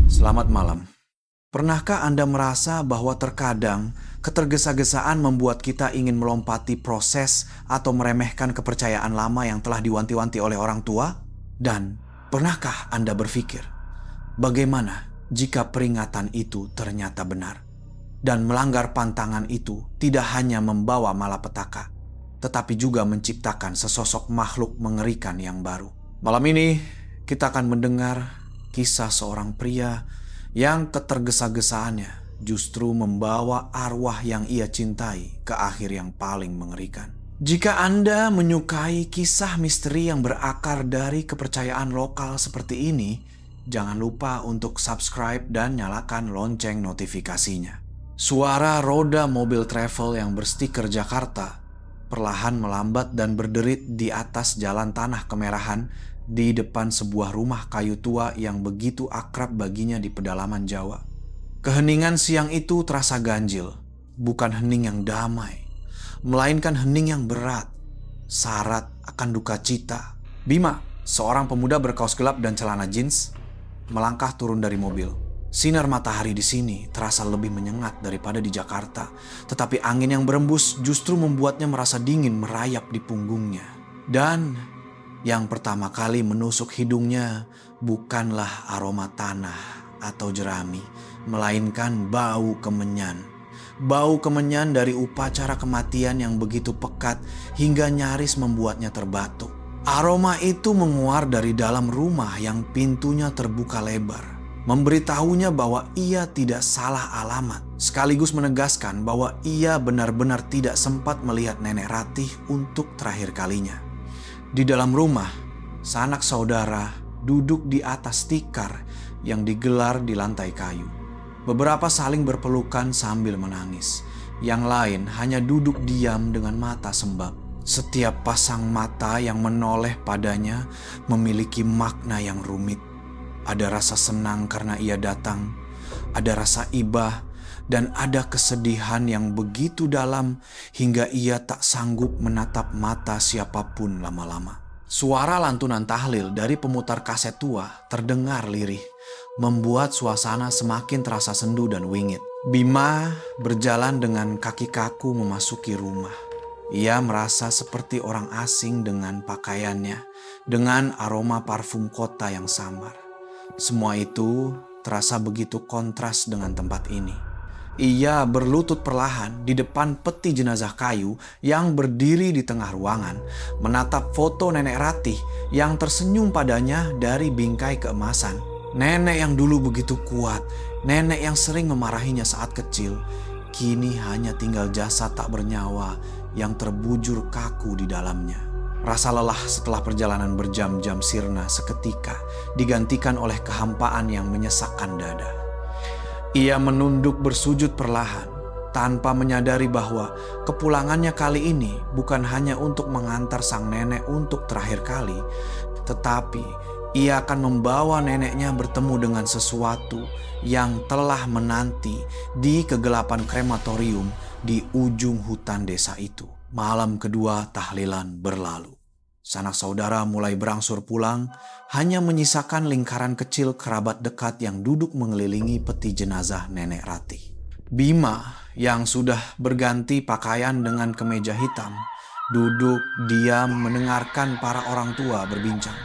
Selamat malam. Pernahkah Anda merasa bahwa terkadang ketergesa-gesaan membuat kita ingin melompati proses atau meremehkan kepercayaan lama yang telah diwanti-wanti oleh orang tua? Dan pernahkah Anda berpikir, bagaimana jika peringatan itu ternyata benar? Dan melanggar pantangan itu tidak hanya membawa malapetaka, tetapi juga menciptakan sesosok makhluk mengerikan yang baru. Malam ini kita akan mendengar kisah seorang pria yang ketergesa-gesaannya justru membawa arwah yang ia cintai ke akhir yang paling mengerikan. Jika Anda menyukai kisah misteri yang berakar dari kepercayaan lokal seperti ini, jangan lupa untuk subscribe dan nyalakan lonceng notifikasinya. Suara roda mobil travel yang berstiker Jakarta perlahan melambat dan berderit di atas jalan tanah kemerahan di depan sebuah rumah kayu tua yang begitu akrab baginya di pedalaman Jawa. Keheningan siang itu terasa ganjil, bukan hening yang damai, melainkan hening yang berat, syarat akan duka cita. Bima, seorang pemuda berkaos gelap dan celana jeans, melangkah turun dari mobil. Sinar matahari di sini terasa lebih menyengat daripada di Jakarta, tetapi angin yang berembus justru membuatnya merasa dingin merayap di punggungnya. Dan yang pertama kali menusuk hidungnya bukanlah aroma tanah atau jerami, melainkan bau kemenyan. Bau kemenyan dari upacara kematian yang begitu pekat hingga nyaris membuatnya terbatuk. Aroma itu menguar dari dalam rumah yang pintunya terbuka lebar, memberitahunya bahwa ia tidak salah alamat, sekaligus menegaskan bahwa ia benar-benar tidak sempat melihat Nenek Ratih untuk terakhir kalinya. Di dalam rumah, sanak saudara duduk di atas tikar yang digelar di lantai kayu. Beberapa saling berpelukan sambil menangis. Yang lain hanya duduk diam dengan mata sembab. Setiap pasang mata yang menoleh padanya memiliki makna yang rumit. Ada rasa senang karena ia datang, ada rasa ibah, dan ada kesedihan yang begitu dalam hingga ia tak sanggup menatap mata siapapun lama-lama. Suara lantunan tahlil dari pemutar kaset tua terdengar lirih, membuat suasana semakin terasa sendu dan wingit. Bima berjalan dengan kaki kaku memasuki rumah. Ia merasa seperti orang asing dengan pakaiannya, dengan aroma parfum kota yang samar. Semua itu terasa begitu kontras dengan tempat ini. Ia berlutut perlahan di depan peti jenazah kayu yang berdiri di tengah ruangan, menatap foto Nenek Ratih yang tersenyum padanya dari bingkai keemasan. Nenek yang dulu begitu kuat, nenek yang sering memarahinya saat kecil, kini hanya tinggal jasad tak bernyawa yang terbujur kaku di dalamnya. Rasa lelah setelah perjalanan berjam-jam sirna seketika digantikan oleh kehampaan yang menyesakkan dada. Ia menunduk bersujud perlahan, tanpa menyadari bahwa kepulangannya kali ini bukan hanya untuk mengantar sang nenek untuk terakhir kali, tetapi ia akan membawa neneknya bertemu dengan sesuatu yang telah menanti di kegelapan krematorium di ujung hutan desa itu. Malam kedua tahlilan berlalu. Sanak saudara mulai berangsur pulang, hanya menyisakan lingkaran kecil kerabat dekat yang duduk mengelilingi peti jenazah Nenek Ratih. Bima yang sudah berganti pakaian dengan kemeja hitam, duduk diam mendengarkan para orang tua berbincang.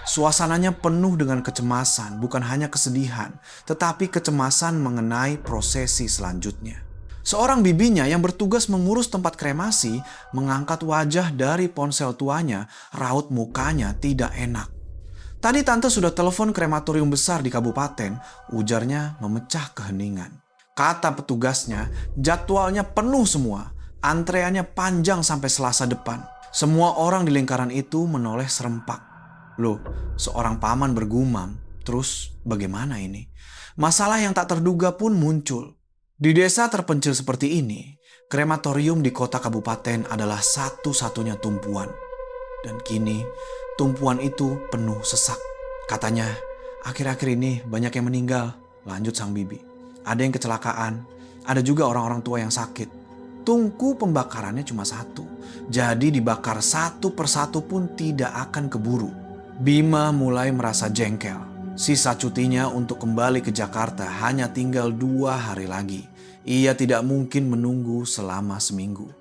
Suasananya penuh dengan kecemasan, bukan hanya kesedihan, tetapi kecemasan mengenai prosesi selanjutnya. Seorang bibinya yang bertugas mengurus tempat kremasi mengangkat wajah dari ponsel tuanya, raut mukanya tidak enak. Tadi tante sudah telepon krematorium besar di kabupaten, ujarnya memecah keheningan. Kata petugasnya, jadwalnya penuh semua, antreannya panjang sampai Selasa depan. Semua orang di lingkaran itu menoleh serempak. Loh, seorang paman bergumam, terus bagaimana ini? Masalah yang tak terduga pun muncul. Di desa terpencil seperti ini, krematorium di kota kabupaten adalah satu-satunya tumpuan. Dan kini, tumpuan itu penuh sesak. Katanya, akhir-akhir ini banyak yang meninggal, lanjut sang bibi. Ada yang kecelakaan, ada juga orang-orang tua yang sakit. Tungku pembakarannya cuma satu, jadi dibakar satu persatu pun tidak akan keburu. Bima mulai merasa jengkel. Sisa cutinya untuk kembali ke Jakarta hanya tinggal 2 hari lagi. Ia tidak mungkin menunggu selama seminggu.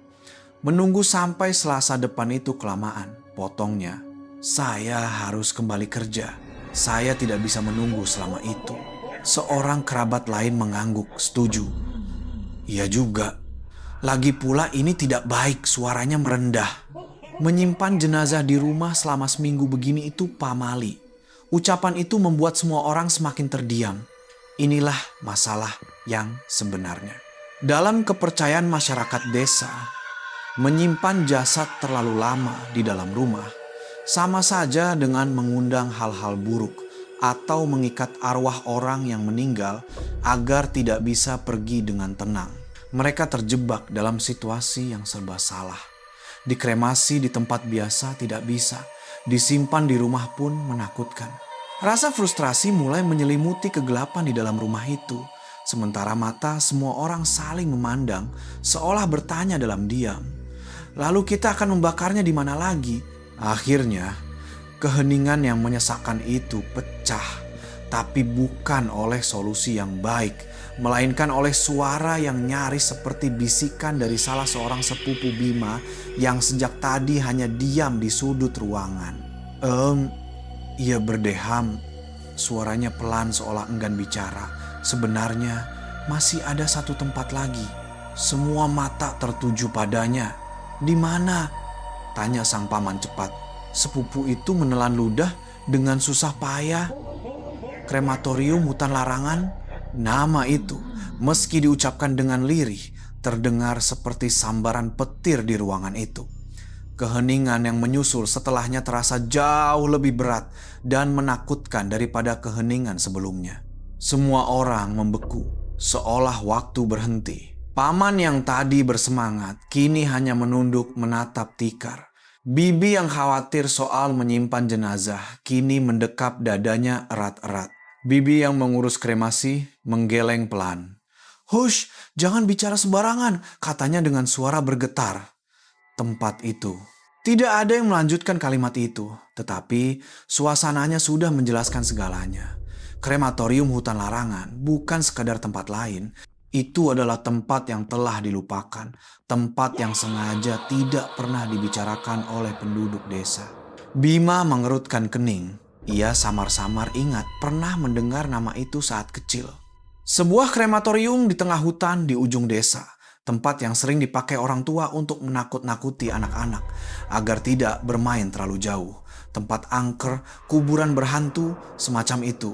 Menunggu sampai Selasa depan itu kelamaan, potongnya. Saya harus kembali kerja. Saya tidak bisa menunggu selama itu. Seorang kerabat lain mengangguk, setuju. Iya juga. Lagi pula ini tidak baik, suaranya merendah. Menyimpan jenazah di rumah selama seminggu begini itu pamali. Ucapan itu membuat semua orang semakin terdiam. Inilah masalah yang sebenarnya. Dalam kepercayaan masyarakat desa, menyimpan jasad terlalu lama di dalam rumah sama saja dengan mengundang hal-hal buruk atau mengikat arwah orang yang meninggal agar tidak bisa pergi dengan tenang. Mereka terjebak dalam situasi yang serba salah. Dikremasi di tempat biasa tidak bisa, disimpan di rumah pun menakutkan. Rasa frustrasi mulai menyelimuti kegelapan di dalam rumah itu. Sementara mata semua orang saling memandang, seolah bertanya dalam diam. Lalu kita akan membakarnya di mana lagi? Akhirnya, keheningan yang menyesakkan itu pecah. Tapi bukan oleh solusi yang baik, melainkan oleh suara yang nyaris seperti bisikan dari salah seorang sepupu Bima yang sejak tadi hanya diam di sudut ruangan. Ia berdeham, suaranya pelan seolah enggan bicara. Sebenarnya masih ada satu tempat lagi. Semua mata tertuju padanya. Di mana? Tanya sang paman cepat. Sepupu itu menelan ludah dengan susah payah. Krematorium Hutan Larangan. Nama itu, meski diucapkan dengan lirih, terdengar seperti sambaran petir di ruangan itu. Keheningan yang menyusul setelahnya terasa jauh lebih berat dan menakutkan daripada keheningan sebelumnya. Semua orang membeku, seolah waktu berhenti. Paman yang tadi bersemangat, kini hanya menunduk menatap tikar. Bibi yang khawatir soal menyimpan jenazah, kini mendekap dadanya erat-erat. Bibi yang mengurus kremasi, menggeleng pelan. "Hush, jangan bicara sembarangan," katanya dengan suara bergetar. Tempat itu. Tidak ada yang melanjutkan kalimat itu, tetapi suasananya sudah menjelaskan segalanya. Krematorium Hutan Larangan bukan sekadar tempat lain. Itu adalah tempat yang telah dilupakan, tempat yang sengaja tidak pernah dibicarakan oleh penduduk desa. Bima mengerutkan kening. Ia samar-samar ingat pernah mendengar nama itu saat kecil. Sebuah krematorium di tengah hutan di ujung desa. Tempat yang sering dipakai orang tua untuk menakut-nakuti anak-anak agar tidak bermain terlalu jauh. Tempat angker, kuburan berhantu, semacam itu.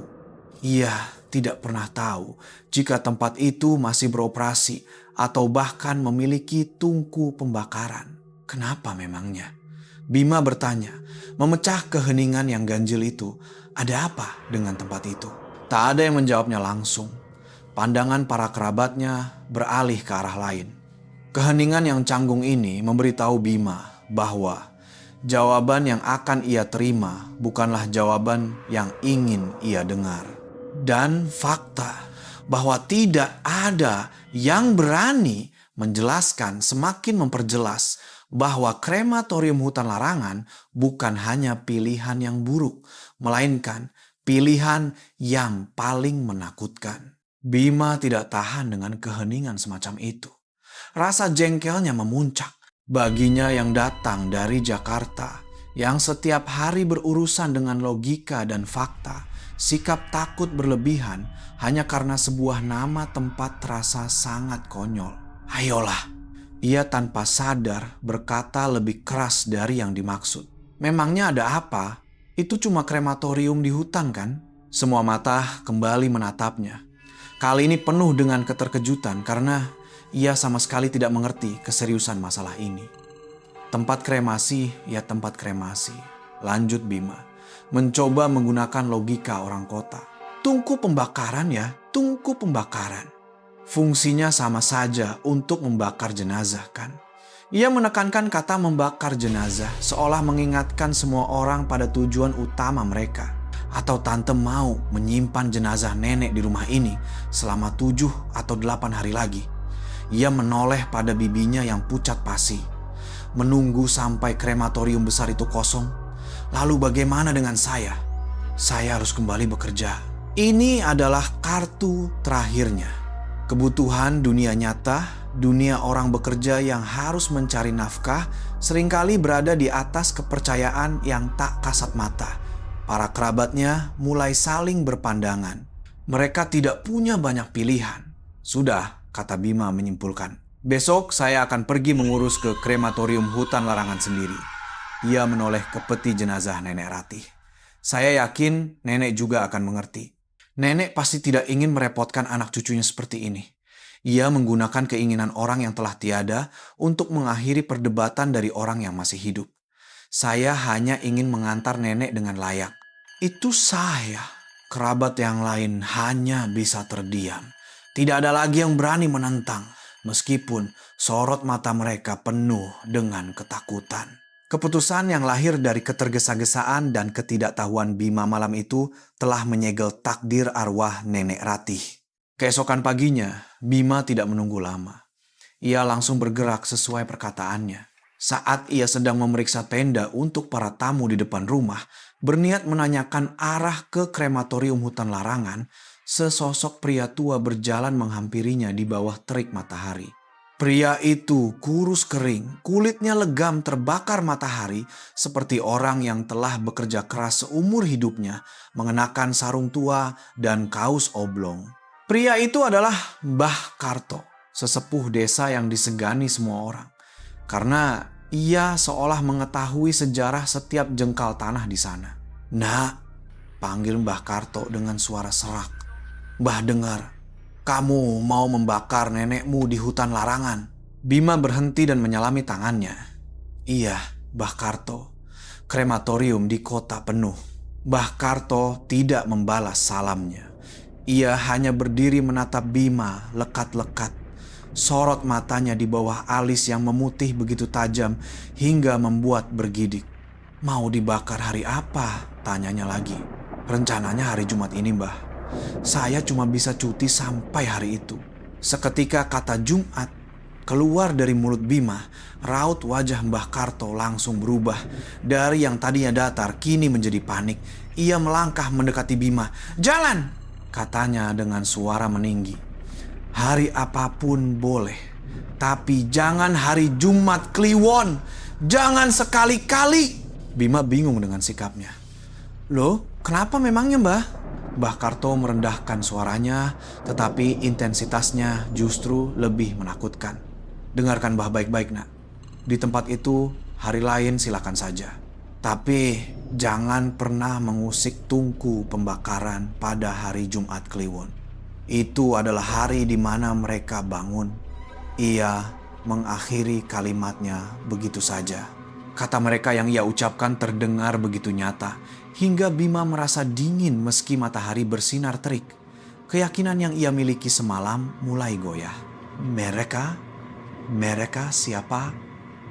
Ia tidak pernah tahu jika tempat itu masih beroperasi atau bahkan memiliki tungku pembakaran. Kenapa memangnya? Bima bertanya, memecah keheningan yang ganjil itu. Ada apa dengan tempat itu? Tak ada yang menjawabnya langsung. Pandangan para kerabatnya beralih ke arah lain. Keheningan yang canggung ini memberitahu Bima bahwa jawaban yang akan ia terima bukanlah jawaban yang ingin ia dengar. Dan fakta bahwa tidak ada yang berani menjelaskan semakin memperjelas bahwa krematorium Hutan Larangan bukan hanya pilihan yang buruk, melainkan pilihan yang paling menakutkan. Bima tidak tahan dengan keheningan semacam itu. Rasa jengkelnya memuncak. Baginya yang datang dari Jakarta, yang setiap hari berurusan dengan logika dan fakta, sikap takut berlebihan hanya karena sebuah nama tempat terasa sangat konyol. Ayolah, ia tanpa sadar berkata lebih keras dari yang dimaksud. Memangnya ada apa? Itu cuma krematorium di hutan kan? Semua mata kembali menatapnya. Kali ini penuh dengan keterkejutan karena ia sama sekali tidak mengerti keseriusan masalah ini. Tempat kremasi ya tempat kremasi, lanjut Bima. Mencoba menggunakan logika orang kota. Tungku pembakaran ya, tungku pembakaran. Fungsinya sama saja untuk membakar jenazah kan. Ia menekankan kata membakar jenazah seolah mengingatkan semua orang pada tujuan utama mereka. Atau tante mau menyimpan jenazah nenek di rumah ini selama 7 atau 8 hari lagi. Ia menoleh pada bibinya yang pucat pasi. Menunggu sampai krematorium besar itu kosong. Lalu bagaimana dengan saya? Saya harus kembali bekerja. Ini adalah kartu terakhirnya. Kebutuhan dunia nyata, dunia orang bekerja yang harus mencari nafkah, seringkali berada di atas kepercayaan yang tak kasat mata. Para kerabatnya mulai saling berpandangan. Mereka tidak punya banyak pilihan. Sudah, kata Bima menyimpulkan. Besok saya akan pergi mengurus ke krematorium hutan larangan sendiri. Ia menoleh ke peti jenazah Nenek Ratih. Saya yakin nenek juga akan mengerti. Nenek pasti tidak ingin merepotkan anak cucunya seperti ini. Ia menggunakan keinginan orang yang telah tiada untuk mengakhiri perdebatan dari orang yang masih hidup. Saya hanya ingin mengantar nenek dengan layak. Itu saya. Kerabat yang lain hanya bisa terdiam. Tidak ada lagi yang berani menentang, meskipun sorot mata mereka penuh dengan ketakutan. Keputusan yang lahir dari ketergesa-gesaan dan ketidaktahuan Bima malam itu telah menyegel takdir arwah Nenek Ratih. Keesokan paginya, Bima tidak menunggu lama. Ia langsung bergerak sesuai perkataannya. Saat ia sedang memeriksa tenda untuk para tamu di depan rumah, berniat menanyakan arah ke krematorium hutan larangan, sesosok pria tua berjalan menghampirinya di bawah terik matahari. Pria itu kurus kering, kulitnya legam terbakar matahari seperti orang yang telah bekerja keras seumur hidupnya, mengenakan sarung tua dan kaos oblong. Pria itu adalah Mbah Karto, sesepuh desa yang disegani semua orang. Karena ia seolah mengetahui sejarah setiap jengkal tanah di sana. "Nak," panggil Mbah Karto dengan suara serak. "Mbah dengar. Kamu mau membakar nenekmu di hutan larangan." Bima berhenti dan menyalami tangannya. "Iya, Mbah Karto. Krematorium di kota penuh." Mbah Karto tidak membalas salamnya. Ia hanya berdiri menatap Bima lekat-lekat. Sorot matanya di bawah alis yang memutih begitu tajam hingga membuat bergidik. "Mau dibakar hari apa?" tanyanya lagi. "Rencananya hari Jumat ini, Mbah. Saya cuma bisa cuti sampai hari itu." Seketika kata Jumat keluar dari mulut Bima, raut wajah Mbah Karto langsung berubah. Dari yang tadinya datar kini menjadi panik. Ia melangkah mendekati Bima. "Jalan!" katanya dengan suara meninggi. "Hari apapun boleh, tapi jangan hari Jumat Kliwon. Jangan sekali-kali." Bima bingung dengan sikapnya. "Loh, kenapa memangnya, Mbah?" Mbah Karto merendahkan suaranya, tetapi intensitasnya justru lebih menakutkan. "Dengarkan Mbah baik-baik, Nak. Di tempat itu, hari lain silakan saja. Tapi jangan pernah mengusik tungku pembakaran pada hari Jumat Kliwon. Itu adalah hari di mana mereka bangun." Ia mengakhiri kalimatnya begitu saja. Kata mereka yang ia ucapkan terdengar begitu nyata, hingga Bima merasa dingin meski matahari bersinar terik. Keyakinan yang ia miliki semalam mulai goyah. Mereka siapa?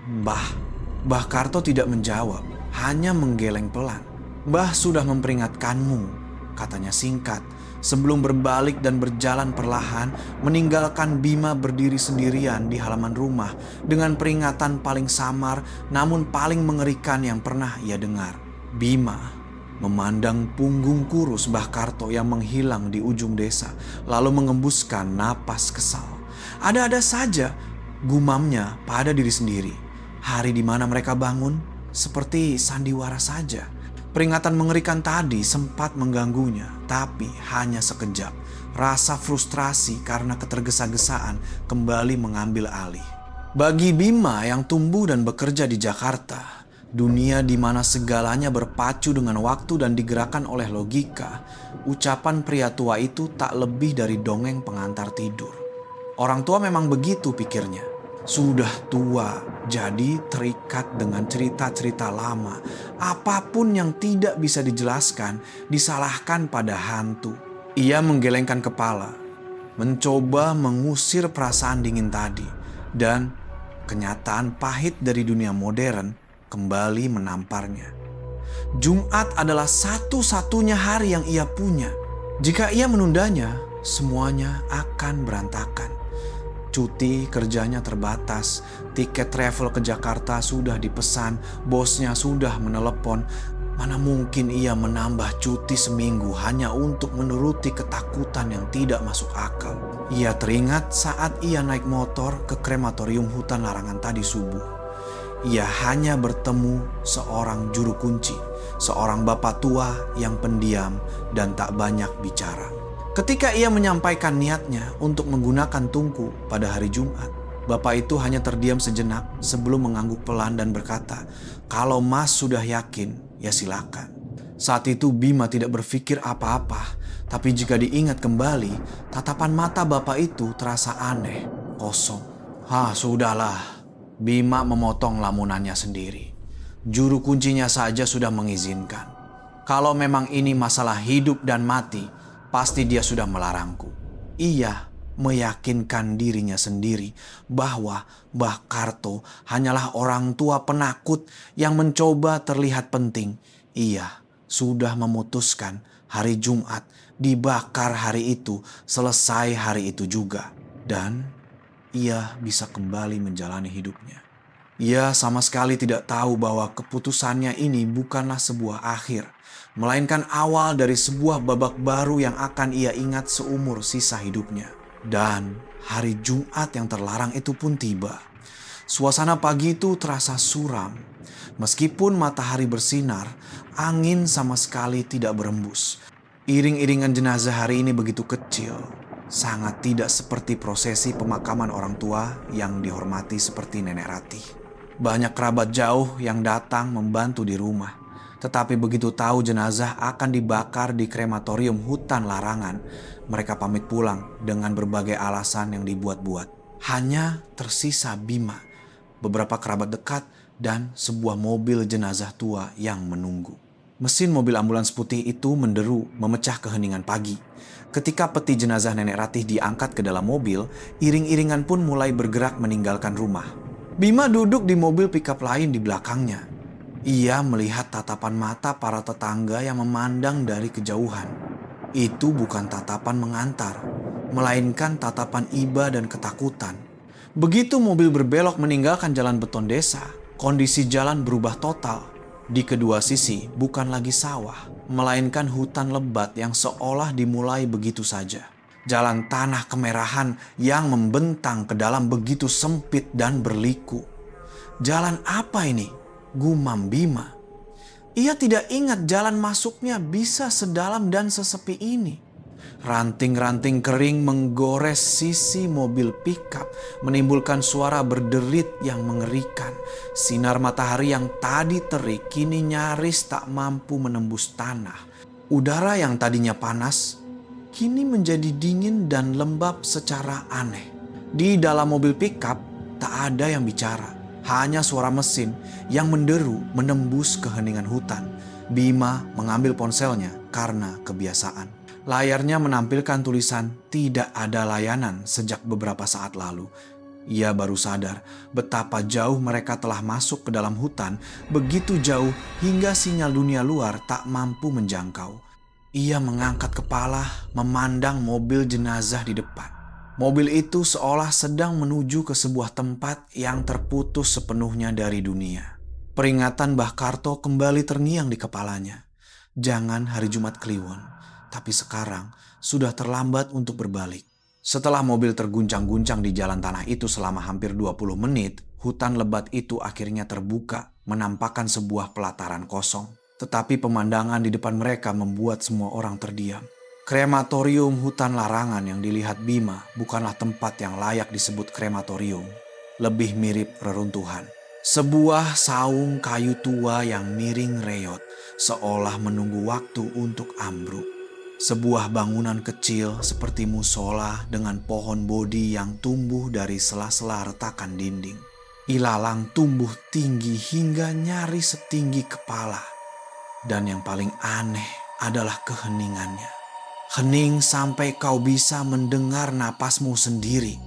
Mbah Karto tidak menjawab, hanya menggeleng pelan. "Mbah sudah memperingatkanmu," katanya singkat, sebelum berbalik dan berjalan perlahan, meninggalkan Bima berdiri sendirian di halaman rumah dengan peringatan paling samar namun paling mengerikan yang pernah ia dengar. Bima memandang punggung kurus Mbah Karto yang menghilang di ujung desa, lalu mengembuskan napas kesal. Ada-ada saja, gumamnya pada diri sendiri. Hari di mana mereka bangun seperti sandiwara saja. Peringatan mengerikan tadi sempat mengganggunya, tapi hanya sekejap. Rasa frustrasi karena ketergesa-gesaan kembali mengambil alih. Bagi Bima yang tumbuh dan bekerja di Jakarta, dunia di mana segalanya berpacu dengan waktu dan digerakkan oleh logika, ucapan pria tua itu tak lebih dari dongeng pengantar tidur. Orang tua memang begitu pikirnya. Sudah tua, jadi terikat dengan cerita-cerita lama. Apapun yang tidak bisa dijelaskan, disalahkan pada hantu. Ia menggelengkan kepala, mencoba mengusir perasaan dingin tadi. Dan kenyataan pahit dari dunia modern kembali menamparnya. Jumat adalah satu-satunya hari yang ia punya. Jika ia menundanya, semuanya akan berantakan. Cuti kerjanya terbatas, tiket travel ke Jakarta sudah dipesan, bosnya sudah menelepon. Mana mungkin ia menambah cuti seminggu hanya untuk menuruti ketakutan yang tidak masuk akal. Ia teringat saat ia naik motor ke krematorium hutan larangan tadi subuh. Ia hanya bertemu seorang juru kunci, seorang bapak tua yang pendiam dan tak banyak bicara. Ketika ia menyampaikan niatnya untuk menggunakan tungku pada hari Jumat, bapak itu hanya terdiam sejenak sebelum mengangguk pelan dan berkata, "Kalau Mas sudah yakin, ya silakan." Saat itu Bima tidak berpikir apa-apa, tapi jika diingat kembali, tatapan mata bapak itu terasa aneh, kosong. Sudahlah. Bima memotong lamunannya sendiri. Juru kuncinya saja sudah mengizinkan. Kalau memang ini masalah hidup dan mati, pasti dia sudah melarangku. Ia meyakinkan dirinya sendiri bahwa Mbah Karto hanyalah orang tua penakut yang mencoba terlihat penting. Ia sudah memutuskan hari Jumat dibakar hari itu, selesai hari itu juga. Dan ia bisa kembali menjalani hidupnya. Ia sama sekali tidak tahu bahwa keputusannya ini bukanlah sebuah akhir, melainkan awal dari sebuah babak baru yang akan ia ingat seumur sisa hidupnya. Dan hari Jumat yang terlarang itu pun tiba. Suasana pagi itu terasa suram. Meskipun matahari bersinar, angin sama sekali tidak berembus. Iring-iringan jenazah hari ini begitu kecil. Sangat tidak seperti prosesi pemakaman orang tua yang dihormati seperti Nenek Ratih. Banyak kerabat jauh yang datang membantu di rumah. Tetapi begitu tahu jenazah akan dibakar di krematorium hutan larangan, mereka pamit pulang dengan berbagai alasan yang dibuat-buat. Hanya tersisa Bima, beberapa kerabat dekat, dan sebuah mobil jenazah tua yang menunggu. Mesin mobil ambulans putih itu menderu, memecah keheningan pagi. Ketika peti jenazah Nenek Ratih diangkat ke dalam mobil, iring-iringan pun mulai bergerak meninggalkan rumah. Bima duduk di mobil pickup lain di belakangnya. Ia melihat tatapan mata para tetangga yang memandang dari kejauhan. Itu bukan tatapan mengantar, melainkan tatapan iba dan ketakutan. Begitu mobil berbelok meninggalkan jalan beton desa, kondisi jalan berubah total. Di kedua sisi bukan lagi sawah, melainkan hutan lebat yang seolah dimulai begitu saja. Jalan tanah kemerahan yang membentang ke dalam begitu sempit dan berliku. Jalan apa ini? Gumam Bima. Ia tidak ingat jalan masuknya bisa sedalam dan sesepi ini. Ranting-ranting kering menggores sisi mobil pickup, menimbulkan suara berderit yang mengerikan. Sinar matahari yang tadi terik kini nyaris tak mampu menembus tanah. Udara yang tadinya panas kini menjadi dingin dan lembab secara aneh. Di dalam mobil pickup tak ada yang bicara, hanya suara mesin yang menderu menembus keheningan hutan. Bima mengambil ponselnya karena kebiasaan. Layarnya menampilkan tulisan tidak ada layanan sejak beberapa saat lalu. Ia baru sadar betapa jauh mereka telah masuk ke dalam hutan, begitu jauh hingga sinyal dunia luar tak mampu menjangkau. Ia mengangkat kepala memandang mobil jenazah di depan. Mobil itu seolah sedang menuju ke sebuah tempat yang terputus sepenuhnya dari dunia. Peringatan Mbah Karto kembali terngiang di kepalanya. Jangan hari Jumat Kliwon. Tapi sekarang sudah terlambat untuk berbalik. Setelah mobil terguncang-guncang di jalan tanah itu selama hampir 20 menit, hutan lebat itu akhirnya terbuka, menampakkan sebuah pelataran kosong. Tetapi pemandangan di depan mereka membuat semua orang terdiam. Krematorium hutan larangan yang dilihat Bima bukanlah tempat yang layak disebut krematorium. Lebih mirip reruntuhan. Sebuah saung kayu tua yang miring reot, seolah menunggu waktu untuk ambruk. Sebuah bangunan kecil seperti musola dengan pohon bodi yang tumbuh dari sela-sela retakan dinding. Ilalang tumbuh tinggi hingga nyaris setinggi kepala. Dan yang paling aneh adalah keheningannya. Hening sampai kau bisa mendengar napasmu sendiri.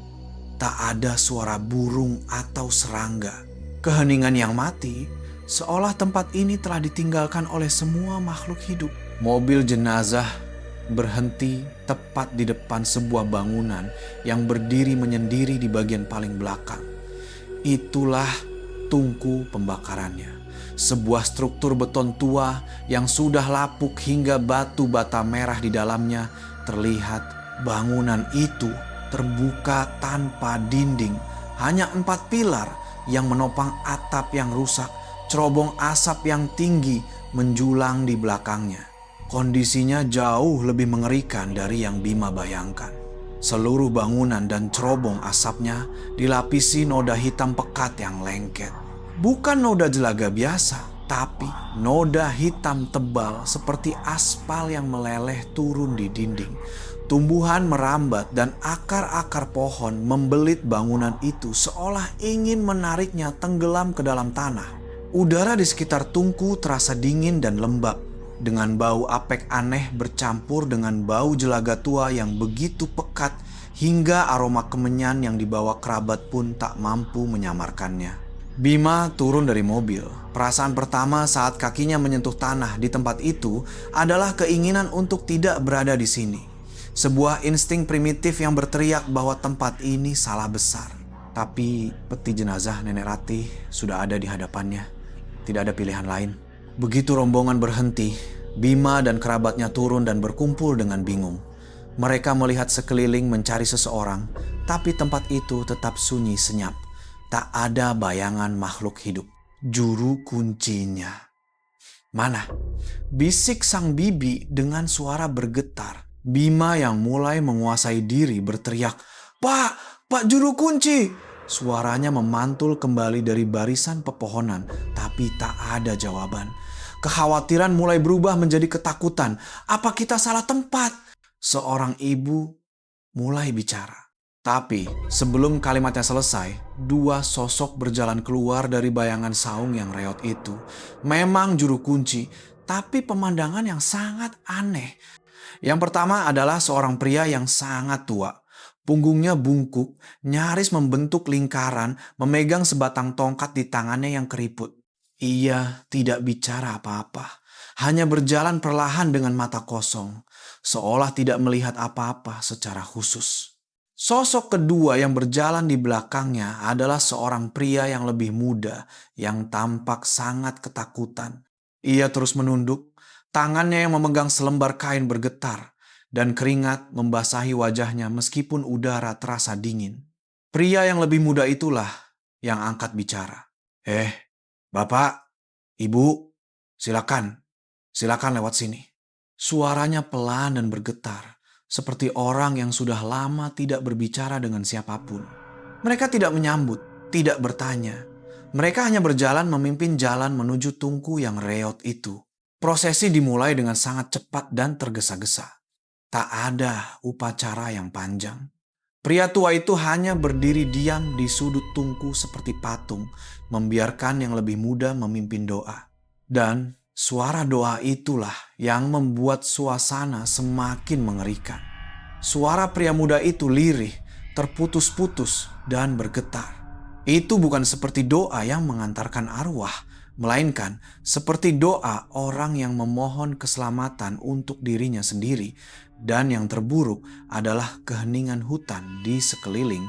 Tak ada suara burung atau serangga. Keheningan yang mati, seolah tempat ini telah ditinggalkan oleh semua makhluk hidup. Mobil jenazah berhenti tepat di depan sebuah bangunan yang berdiri menyendiri di bagian paling belakang. Itulah tungku pembakarannya. sebuah struktur beton tua yang sudah lapuk hingga batu bata merah di dalamnya terlihat. Bangunan itu terbuka tanpa dinding, hanya 4 pilar yang menopang atap yang rusak, cerobong asap yang tinggi menjulang di belakangnya. Kondisinya jauh lebih mengerikan dari yang Bima bayangkan. Seluruh bangunan dan cerobong asapnya dilapisi noda hitam pekat yang lengket. Bukan noda jelaga biasa, tapi noda hitam tebal seperti aspal yang meleleh turun di dinding. Tumbuhan merambat dan akar-akar pohon membelit bangunan itu seolah ingin menariknya tenggelam ke dalam tanah. Udara di sekitar tungku terasa dingin dan lembab, dengan bau apek aneh bercampur dengan bau jelaga tua yang begitu pekat hingga aroma kemenyan yang dibawa kerabat pun tak mampu menyamarkannya. Bima turun dari mobil. Perasaan pertama saat kakinya menyentuh tanah di tempat itu adalah keinginan untuk tidak berada di sini. Sebuah insting primitif yang berteriak bahwa tempat ini salah besar. Tapi peti jenazah Nenek Ratih sudah ada di hadapannya. Tidak ada pilihan lain. Begitu rombongan berhenti, Bima dan kerabatnya turun dan berkumpul dengan bingung. Mereka melihat sekeliling mencari seseorang, tapi tempat itu tetap sunyi senyap. Tak ada bayangan makhluk hidup. Juru kuncinya. Mana? Bisik sang bibi dengan suara bergetar. Bima yang mulai menguasai diri berteriak, Pak juru kunci!" Suaranya memantul kembali dari barisan pepohonan, tapi tak ada jawaban. Kekhawatiran mulai berubah menjadi ketakutan. Apa kita salah tempat? Seorang ibu mulai bicara. Tapi sebelum kalimatnya selesai, 2 sosok berjalan keluar dari bayangan saung yang reot itu. Memang juru kunci, tapi pemandangan yang sangat aneh. Yang pertama adalah seorang pria yang sangat tua. Punggungnya bungkuk, nyaris membentuk lingkaran, memegang sebatang tongkat di tangannya yang keriput. Ia tidak bicara apa-apa, hanya berjalan perlahan dengan mata kosong, seolah tidak melihat apa-apa secara khusus. Sosok kedua yang berjalan di belakangnya adalah seorang pria yang lebih muda, yang tampak sangat ketakutan. Ia terus menunduk, tangannya yang memegang selembar kain bergetar, dan keringat membasahi wajahnya meskipun udara terasa dingin. Pria yang lebih muda itulah yang angkat bicara. Bapak, Ibu, silakan lewat sini. Suaranya pelan dan bergetar, seperti orang yang sudah lama tidak berbicara dengan siapapun. Mereka tidak menyambut, tidak bertanya. Mereka hanya berjalan memimpin jalan menuju tungku yang reot itu. Prosesi dimulai dengan sangat cepat dan tergesa-gesa. Tak ada upacara yang panjang. Pria tua itu hanya berdiri diam di sudut tungku seperti patung, membiarkan yang lebih muda memimpin doa. Dan suara doa itulah yang membuat suasana semakin mengerikan. Suara pria muda itu lirih, terputus-putus, dan bergetar. Itu bukan seperti doa yang mengantarkan arwah, melainkan seperti doa orang yang memohon keselamatan untuk dirinya sendiri, dan yang terburuk adalah keheningan hutan di sekeliling.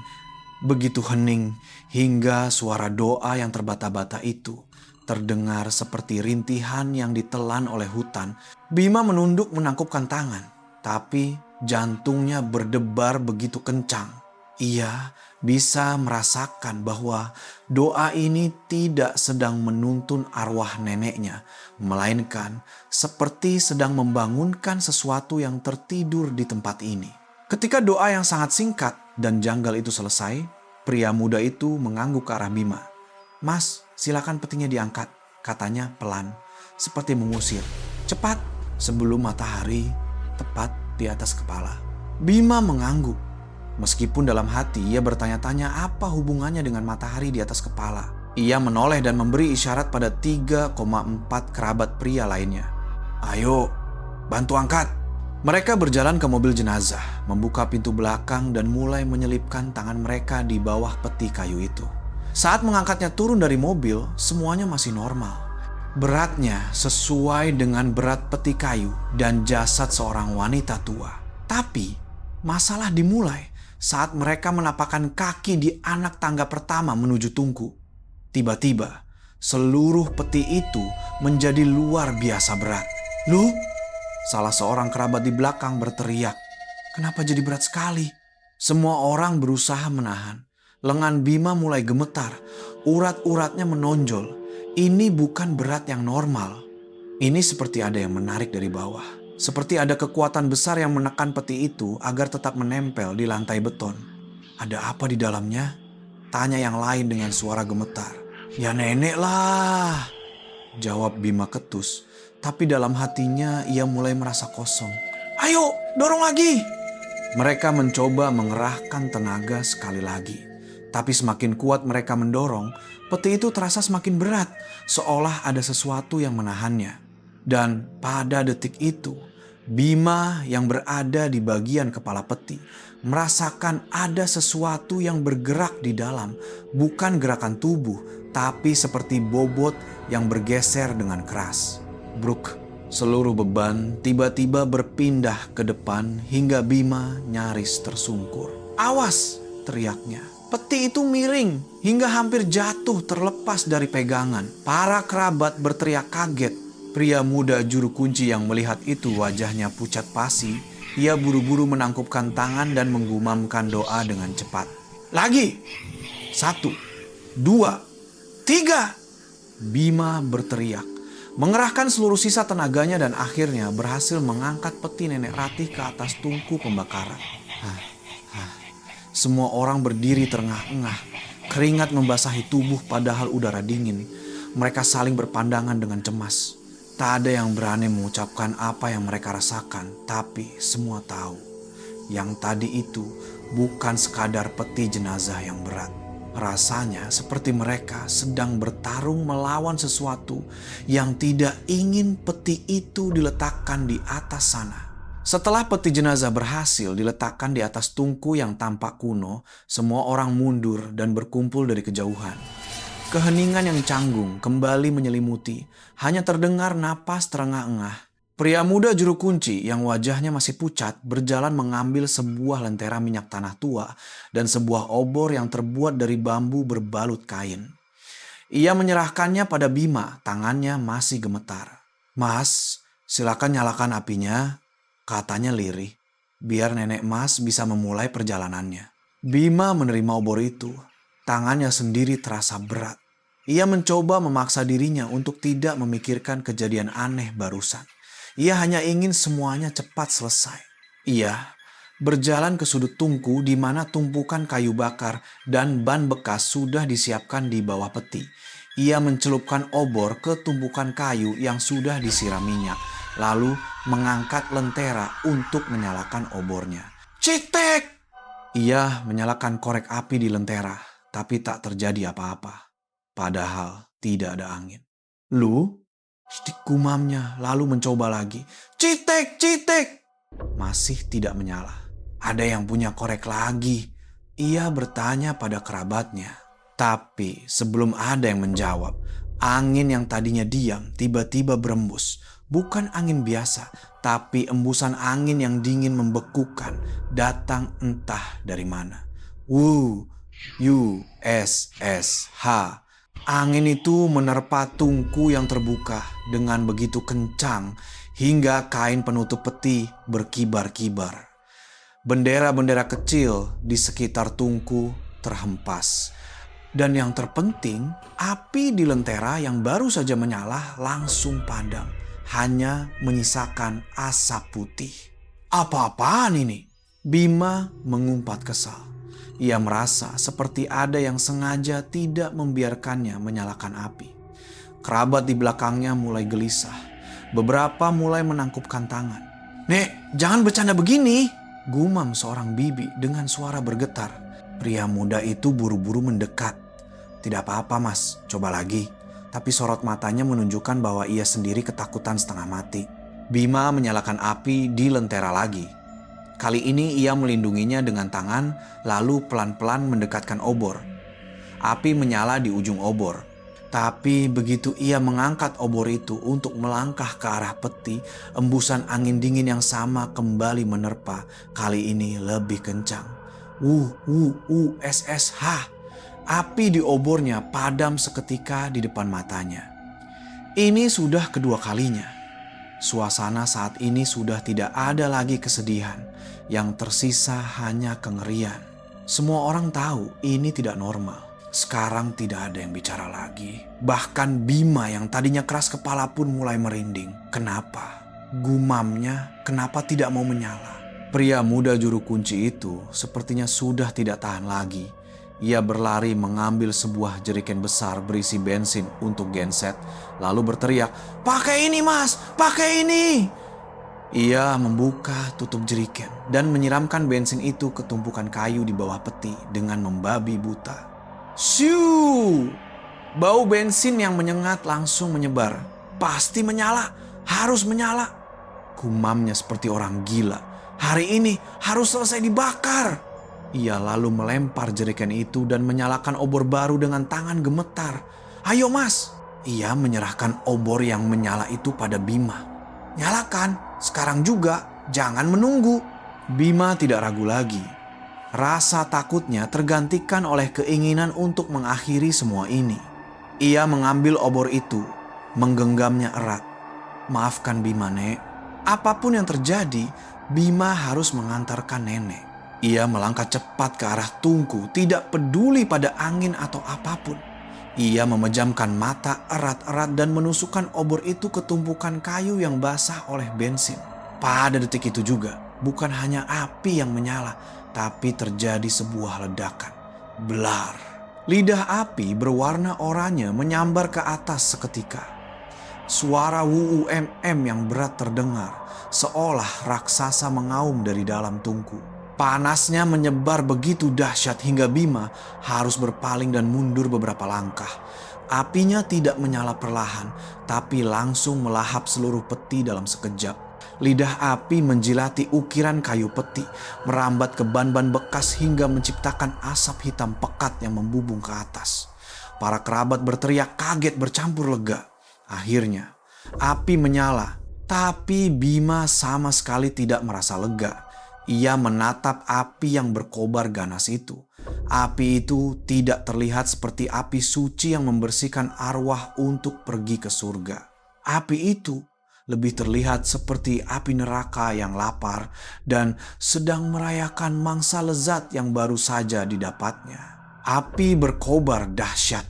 Begitu hening hingga suara doa yang terbata-bata itu terdengar seperti rintihan yang ditelan oleh hutan. Bima menunduk menangkupkan tangan, tapi jantungnya berdebar begitu kencang. Ia bisa merasakan bahwa doa ini tidak sedang menuntun arwah neneknya, melainkan seperti sedang membangunkan sesuatu yang tertidur di tempat ini. Ketika doa yang sangat singkat dan janggal itu selesai, pria muda itu mengangguk ke arah Bima. "Mas, silakan petinya diangkat," katanya pelan, seperti mengusir. "Cepat, sebelum matahari tepat di atas kepala." Bima mengangguk. Meskipun dalam hati ia bertanya-tanya apa hubungannya dengan matahari di atas kepala. Ia menoleh dan memberi isyarat pada 3,4 kerabat pria lainnya. "Ayo, bantu angkat." Mereka berjalan ke mobil jenazah, membuka pintu belakang dan mulai menyelipkan tangan mereka di bawah peti kayu itu. Saat mengangkatnya turun dari mobil, semuanya masih normal. Beratnya sesuai dengan berat peti kayu dan jasad seorang wanita tua. Tapi masalah dimulai saat mereka menapakkan kaki di anak tangga pertama menuju tungku. Tiba-tiba, seluruh peti itu menjadi luar biasa berat. "Lu?" Salah seorang kerabat di belakang berteriak. "Kenapa jadi berat sekali?" Semua orang berusaha menahan. Lengan Bima mulai gemetar. Urat-uratnya menonjol. Ini bukan berat yang normal. Ini seperti ada yang menarik dari bawah. Seperti ada kekuatan besar yang menekan peti itu agar tetap menempel di lantai beton. "Ada apa di dalamnya?" tanya yang lain dengan suara gemetar. "Ya nenek lah," jawab Bima ketus. Tapi dalam hatinya ia mulai merasa kosong. "Ayo, dorong lagi!" Mereka mencoba mengerahkan tenaga sekali lagi. Tapi semakin kuat mereka mendorong, peti itu terasa semakin berat, seolah ada sesuatu yang menahannya. Dan pada detik itu, Bima yang berada di bagian kepala peti merasakan ada sesuatu yang bergerak di dalam, bukan gerakan tubuh, tapi seperti bobot yang bergeser dengan keras. Bruk. Seluruh beban tiba-tiba berpindah ke depan hingga Bima nyaris tersungkur. "Awas!" teriaknya. Peti itu miring hingga hampir jatuh terlepas dari pegangan. Para kerabat berteriak kaget. Pria muda juru kunci yang melihat itu wajahnya pucat pasi. Ia buru-buru menangkupkan tangan dan menggumamkan doa dengan cepat. "Lagi! 1, 2, 3!" Bima berteriak. Mengerahkan seluruh sisa tenaganya dan akhirnya berhasil mengangkat peti Nenek Ratih ke atas tungku pembakaran. Semua orang berdiri terengah-engah. Keringat membasahi tubuh padahal udara dingin. Mereka saling berpandangan dengan cemas. Tak ada yang berani mengucapkan apa yang mereka rasakan, tapi semua tahu. Yang tadi itu bukan sekadar peti jenazah yang berat. Rasanya seperti mereka sedang bertarung melawan sesuatu yang tidak ingin peti itu diletakkan di atas sana. Setelah peti jenazah berhasil diletakkan di atas tungku yang tampak kuno, semua orang mundur dan berkumpul dari kejauhan. Keheningan yang canggung kembali menyelimuti, hanya terdengar napas terengah-engah. Pria muda juru kunci yang wajahnya masih pucat berjalan mengambil sebuah lentera minyak tanah tua dan sebuah obor yang terbuat dari bambu berbalut kain. Ia menyerahkannya pada Bima, tangannya masih gemetar. "Mas, silakan nyalakan apinya," katanya lirih, "biar nenek Mas bisa memulai perjalanannya." Bima menerima obor itu. Tangannya sendiri terasa berat. Ia mencoba memaksa dirinya untuk tidak memikirkan kejadian aneh barusan. Ia hanya ingin semuanya cepat selesai. Ia berjalan ke sudut tungku di mana tumpukan kayu bakar dan ban bekas sudah disiapkan di bawah peti. Ia mencelupkan obor ke tumpukan kayu yang sudah disiram minyak, lalu mengangkat lentera untuk menyalakan obornya. "Citek!" Ia menyalakan korek api di lentera, tapi tak terjadi apa-apa. Padahal tidak ada angin. "Lu?" gumamnya lalu mencoba lagi. "Citek, citek!" Masih tidak menyala. "Ada yang punya korek lagi?" ia bertanya pada kerabatnya. Tapi sebelum ada yang menjawab, angin yang tadinya diam tiba-tiba berembus. Bukan angin biasa, tapi embusan angin yang dingin membekukan datang entah dari mana. U-S-S-H. Angin itu menerpa tungku yang terbuka dengan begitu kencang hingga kain penutup peti berkibar-kibar. Bendera-bendera kecil di sekitar tungku terhempas. Dan yang terpenting, api di lentera yang baru saja menyala langsung padam. Hanya menyisakan asap putih. "Apa-apaan ini?" Bima mengumpat kesal. Ia merasa seperti ada yang sengaja tidak membiarkannya menyalakan api. Kerabat di belakangnya mulai gelisah. Beberapa mulai menangkupkan tangan. "Nek, jangan bercanda begini," gumam seorang bibi dengan suara bergetar. Pria muda itu buru-buru mendekat. "Tidak apa-apa mas, coba lagi." Tapi sorot matanya menunjukkan bahwa ia sendiri ketakutan setengah mati. Bima menyalakan api di lentera lagi. Kali ini ia melindunginya dengan tangan, lalu pelan-pelan mendekatkan obor. Api menyala di ujung obor. Tapi begitu ia mengangkat obor itu untuk melangkah ke arah peti, embusan angin dingin yang sama kembali menerpa, kali ini lebih kencang. S-S-H. Api di obornya padam seketika di depan matanya. Ini sudah kedua kalinya. Suasana saat ini sudah tidak ada lagi kesedihan. Yang tersisa hanya kengerian. Semua orang tahu ini tidak normal. Sekarang tidak ada yang bicara lagi. Bahkan Bima yang tadinya keras kepala pun mulai merinding. Kenapa? Gumamnya, kenapa tidak mau menyala? Pria muda juru kunci itu sepertinya sudah tidak tahan lagi. Ia berlari mengambil sebuah jerigen besar berisi bensin untuk genset, lalu berteriak, "Pakai ini mas, pakai ini!" Ia membuka tutup jerigen dan menyiramkan bensin itu ke tumpukan kayu di bawah peti dengan membabi buta. Shoo! Bau bensin yang menyengat langsung menyebar. Pasti menyala, harus menyala. Gumamnya seperti orang gila. Hari ini harus selesai dibakar. Ia lalu melempar jerigen itu dan menyalakan obor baru dengan tangan gemetar. "Ayo mas!" Ia menyerahkan obor yang menyala itu pada Bima. "Nyalakan, sekarang juga, jangan menunggu." Bima tidak ragu lagi. Rasa takutnya tergantikan oleh keinginan untuk mengakhiri semua ini. Ia mengambil obor itu, menggenggamnya erat. "Maafkan Bima, Nek. Apapun yang terjadi, Bima harus mengantarkan nenek." Ia melangkah cepat ke arah tungku, tidak peduli pada angin atau apapun. Ia memejamkan mata erat-erat dan menusukkan obor itu ke tumpukan kayu yang basah oleh bensin. Pada detik itu juga, bukan hanya api yang menyala, tapi terjadi sebuah ledakan. Blar. Lidah api berwarna oranye menyambar ke atas seketika. Suara wuum yang berat terdengar, seolah raksasa mengaum dari dalam tungku. Panasnya menyebar begitu dahsyat hingga Bima harus berpaling dan mundur beberapa langkah. Apinya tidak menyala perlahan, tapi langsung melahap seluruh peti dalam sekejap. Lidah api menjilati ukiran kayu peti, merambat ke ban-ban bekas hingga menciptakan asap hitam pekat yang membubung ke atas. Para kerabat berteriak kaget bercampur lega. Akhirnya, api menyala, tapi Bima sama sekali tidak merasa lega. Ia menatap api yang berkobar ganas itu. Api itu tidak terlihat seperti api suci yang membersihkan arwah untuk pergi ke surga. Api itu lebih terlihat seperti api neraka yang lapar dan sedang merayakan mangsa lezat yang baru saja didapatnya. Api berkobar dahsyat.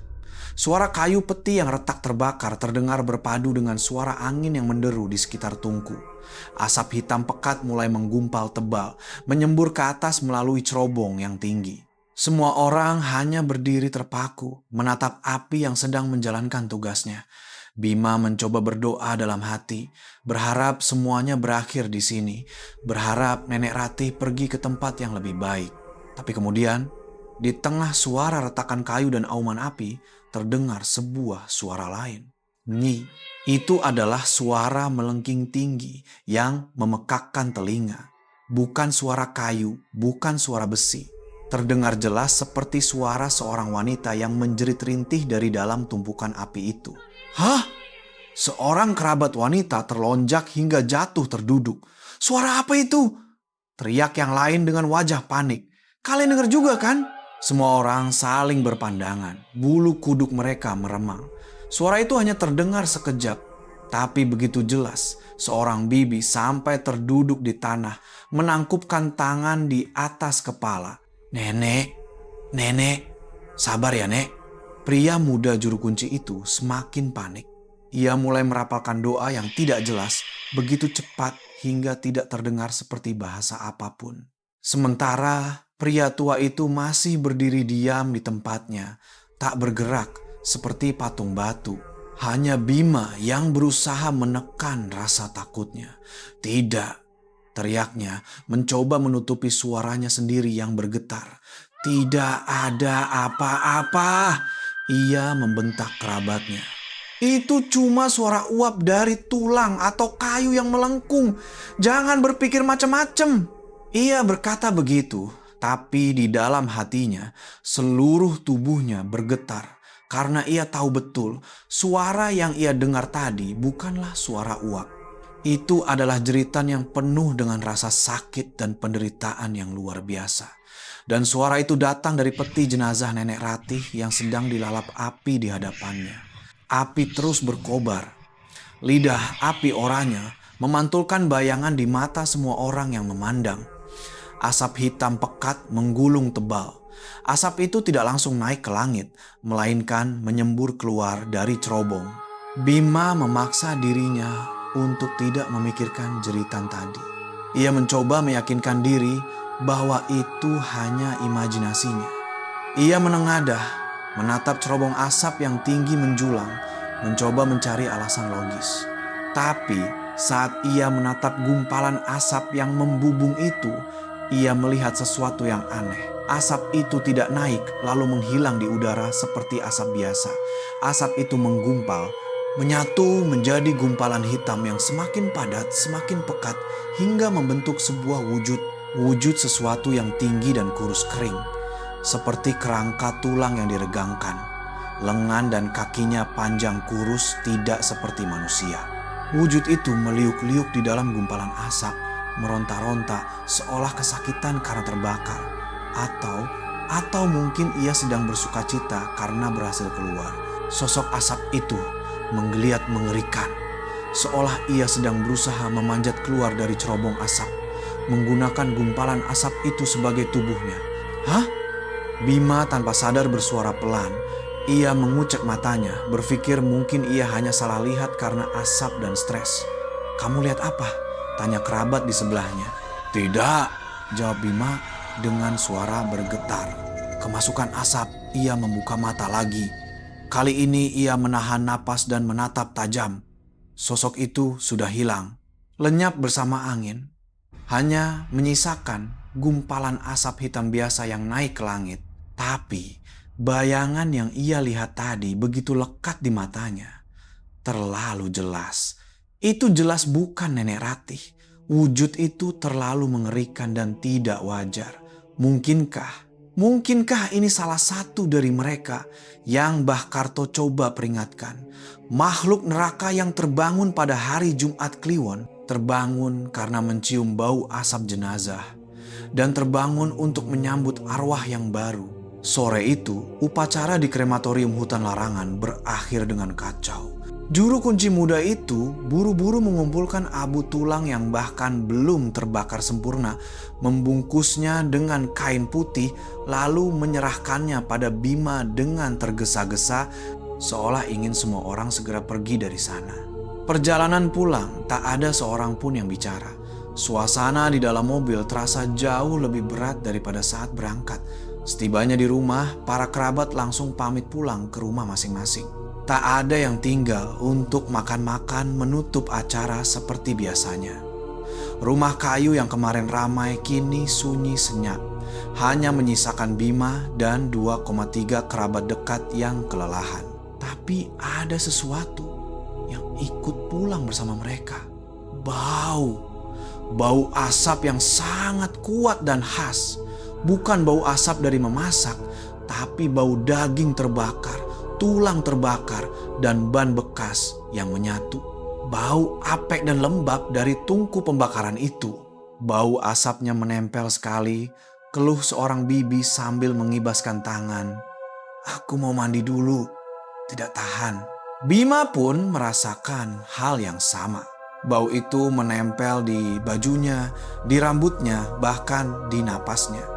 Suara kayu peti yang retak terbakar terdengar berpadu dengan suara angin yang menderu di sekitar tungku. Asap hitam pekat mulai menggumpal tebal, menyembur ke atas melalui cerobong yang tinggi. Semua orang hanya berdiri terpaku, menatap api yang sedang menjalankan tugasnya. Bima mencoba berdoa dalam hati, berharap semuanya berakhir di sini, berharap Nenek Ratih pergi ke tempat yang lebih baik. Tapi kemudian, di tengah suara retakan kayu dan auman api, terdengar sebuah suara lain. Nyi, itu adalah suara melengking tinggi yang memekakkan telinga. Bukan suara kayu, bukan suara besi. Terdengar jelas seperti suara seorang wanita yang menjerit rintih dari dalam tumpukan api itu. Hah? Seorang kerabat wanita terlonjak hingga jatuh terduduk. "Suara apa itu?" teriak yang lain dengan wajah panik. "Kalian dengar juga kan?" Semua orang saling berpandangan. Bulu kuduk mereka meremang. Suara itu hanya terdengar sekejap, tapi begitu jelas. Seorang bibi sampai terduduk di tanah, menangkupkan tangan di atas kepala. "Nenek, nenek, sabar ya nek." Pria muda juru kunci itu semakin panik. Ia mulai merapalkan doa yang tidak jelas, begitu cepat hingga tidak terdengar seperti bahasa apapun. Sementara pria tua itu masih berdiri diam di tempatnya, tak bergerak seperti patung batu. Hanya Bima yang berusaha menekan rasa takutnya. "Tidak," teriaknya, mencoba menutupi suaranya sendiri yang bergetar. "Tidak ada apa-apa," ia membentak kerabatnya. "Itu cuma suara uap dari tulang atau kayu yang melengkung. Jangan berpikir macam-macam." Ia berkata begitu, tapi di dalam hatinya seluruh tubuhnya bergetar karena ia tahu betul suara yang ia dengar tadi bukanlah suara uap. Itu adalah jeritan yang penuh dengan rasa sakit dan penderitaan yang luar biasa. Dan suara itu datang dari peti jenazah Nenek Ratih yang sedang dilalap api di hadapannya. Api terus berkobar. Lidah api oranye memantulkan bayangan di mata semua orang yang memandang. Asap hitam pekat menggulung tebal. Asap itu tidak langsung naik ke langit, melainkan menyembur keluar dari cerobong. Bima memaksa dirinya untuk tidak memikirkan jeritan tadi. Ia mencoba meyakinkan diri bahwa itu hanya imajinasinya. Ia menengadah, menatap cerobong asap yang tinggi menjulang, mencoba mencari alasan logis. Tapi saat ia menatap gumpalan asap yang membubung itu, ia melihat sesuatu yang aneh. Asap itu tidak naik lalu menghilang di udara seperti asap biasa. Asap itu menggumpal, menyatu menjadi gumpalan hitam yang semakin padat, semakin pekat, hingga membentuk sebuah wujud sesuatu yang tinggi dan kurus kering, seperti kerangka tulang yang diregangkan. Lengan dan kakinya panjang kurus, tidak seperti manusia. Wujud itu meliuk-liuk di dalam gumpalan asap, meronta-ronta seolah kesakitan karena terbakar, atau mungkin ia sedang bersukacita karena berhasil keluar. Sosok asap itu menggeliat mengerikan, seolah ia sedang berusaha memanjat keluar dari cerobong asap, menggunakan gumpalan asap itu sebagai tubuhnya. Hah? Bima tanpa sadar bersuara pelan. Ia mengucek matanya, berpikir mungkin ia hanya salah lihat karena asap dan stres. "Kamu lihat apa?" tanya kerabat di sebelahnya. "Tidak," jawab Bima dengan suara bergetar. Kemasukan asap, ia membuka mata lagi. Kali ini ia menahan napas dan menatap tajam. Sosok itu sudah hilang, lenyap bersama angin. Hanya menyisakan gumpalan asap hitam biasa yang naik ke langit. Tapi bayangan yang ia lihat tadi begitu lekat di matanya. Terlalu jelas. Itu jelas bukan Nenek Ratih. Wujud itu terlalu mengerikan dan tidak wajar. Mungkinkah ini salah satu dari mereka yang Mbah Karto coba peringatkan? Makhluk neraka yang terbangun pada hari Jumat Kliwon, terbangun karena mencium bau asap jenazah, dan terbangun untuk menyambut arwah yang baru. Sore itu, upacara di krematorium hutan larangan berakhir dengan kacau. Juru kunci muda itu buru-buru mengumpulkan abu tulang yang bahkan belum terbakar sempurna, membungkusnya dengan kain putih, lalu menyerahkannya pada Bima dengan tergesa-gesa, seolah ingin semua orang segera pergi dari sana. Perjalanan pulang, tak ada seorang pun yang bicara. Suasana di dalam mobil terasa jauh lebih berat daripada saat berangkat. Setibanya di rumah, para kerabat langsung pamit pulang ke rumah masing-masing. Tak ada yang tinggal untuk makan-makan menutup acara seperti biasanya. Rumah kayu yang kemarin ramai kini sunyi senyap. Hanya menyisakan Bima dan 2,3 kerabat dekat yang kelelahan. Tapi ada sesuatu yang ikut pulang bersama mereka. Bau asap yang sangat kuat dan khas. Bukan bau asap dari memasak, tapi bau daging terbakar, tulang terbakar, dan ban bekas yang menyatu. Bau apek dan lembab dari tungku pembakaran itu. Bau asapnya menempel sekali, keluh seorang bibi sambil mengibaskan tangan. "Aku mau mandi dulu, tidak tahan." Bima pun merasakan hal yang sama. Bau itu menempel di bajunya, di rambutnya, bahkan di napasnya.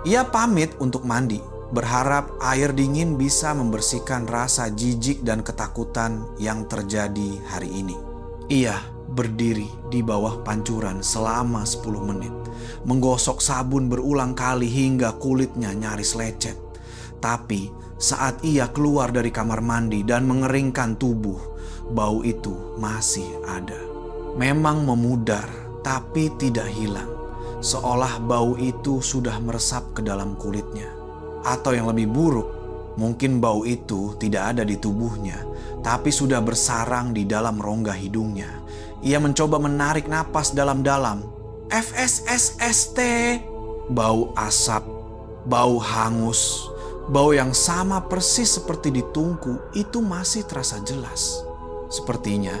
Ia pamit untuk mandi, berharap air dingin bisa membersihkan rasa jijik dan ketakutan yang terjadi hari ini. Ia berdiri di bawah pancuran selama 10 menit, menggosok sabun berulang kali hingga kulitnya nyaris lecet. Tapi saat ia keluar dari kamar mandi dan mengeringkan tubuh, bau itu masih ada. Memang memudar, tapi tidak hilang. Seolah bau itu sudah meresap ke dalam kulitnya. Atau yang lebih buruk, mungkin bau itu tidak ada di tubuhnya, tapi sudah bersarang di dalam rongga hidungnya. Ia mencoba menarik napas dalam-dalam. FSSST. Bau asap, bau hangus, bau yang sama persis seperti di tungku itu masih terasa jelas. Sepertinya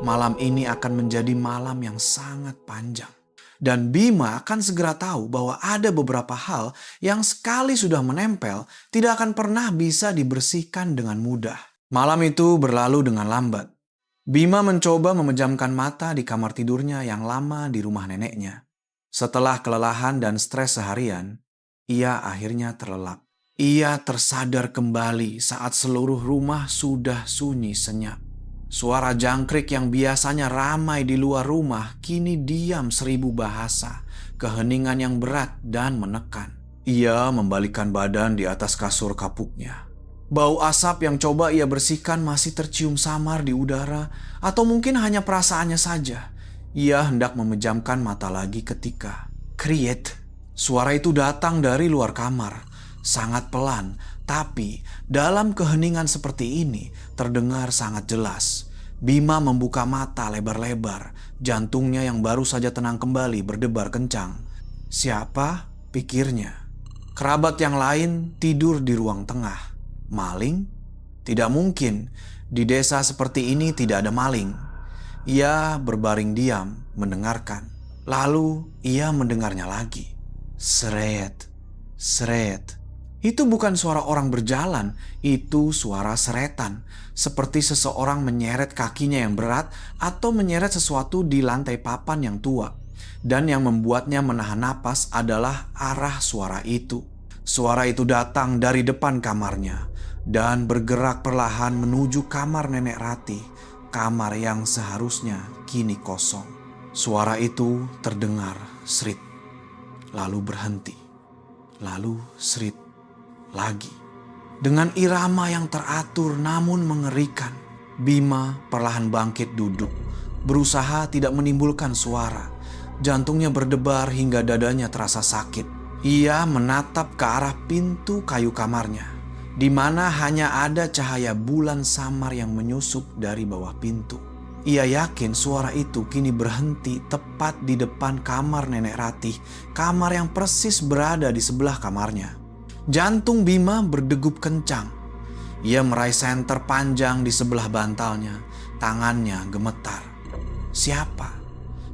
Malam ini akan menjadi malam yang sangat panjang. Dan Bima akan segera tahu bahwa ada beberapa hal yang sekali sudah menempel tidak akan pernah bisa dibersihkan dengan mudah. Malam itu berlalu dengan lambat. Bima mencoba memejamkan mata di kamar tidurnya yang lama di rumah neneknya. Setelah kelelahan dan stres seharian, ia akhirnya terlelap. Ia tersadar kembali saat seluruh rumah sudah sunyi senyap. Suara jangkrik yang biasanya ramai di luar rumah kini diam 1000 bahasa, keheningan yang berat dan menekan. Ia membalikkan badan di atas kasur kapuknya. Bau asap yang coba ia bersihkan masih tercium samar di udara, atau mungkin hanya perasaannya saja. Ia hendak memejamkan mata lagi ketika kriet. Suara itu datang dari luar kamar, sangat pelan, tapi dalam keheningan seperti ini terdengar sangat jelas. Bima membuka mata lebar-lebar, jantungnya yang baru saja tenang kembali berdebar kencang. Siapa? Pikirnya. Kerabat yang lain tidur di ruang tengah. Maling? Tidak mungkin, di desa seperti ini tidak ada maling. Ia berbaring diam, mendengarkan. Lalu ia mendengarnya lagi. Seret, seret. Itu bukan suara orang berjalan, itu suara seretan. Seperti seseorang menyeret kakinya yang berat atau menyeret sesuatu di lantai papan yang tua. Dan yang membuatnya menahan napas adalah arah suara itu. Suara itu datang dari depan kamarnya dan bergerak perlahan menuju kamar Nenek Ratih, kamar yang seharusnya kini kosong. Suara itu terdengar serit, lalu berhenti, lalu serit lagi. Dengan irama yang teratur namun mengerikan, Bima perlahan bangkit duduk, berusaha tidak menimbulkan suara. Jantungnya berdebar hingga dadanya terasa sakit. Ia menatap ke arah pintu kayu kamarnya, di mana hanya ada cahaya bulan samar yang menyusup dari bawah pintu. Ia yakin suara itu kini berhenti tepat di depan kamar Nenek Ratih, kamar yang persis berada di sebelah kamarnya. Jantung Bima berdegup kencang. Ia meraih senter panjang di sebelah bantalnya, tangannya gemetar. Siapa?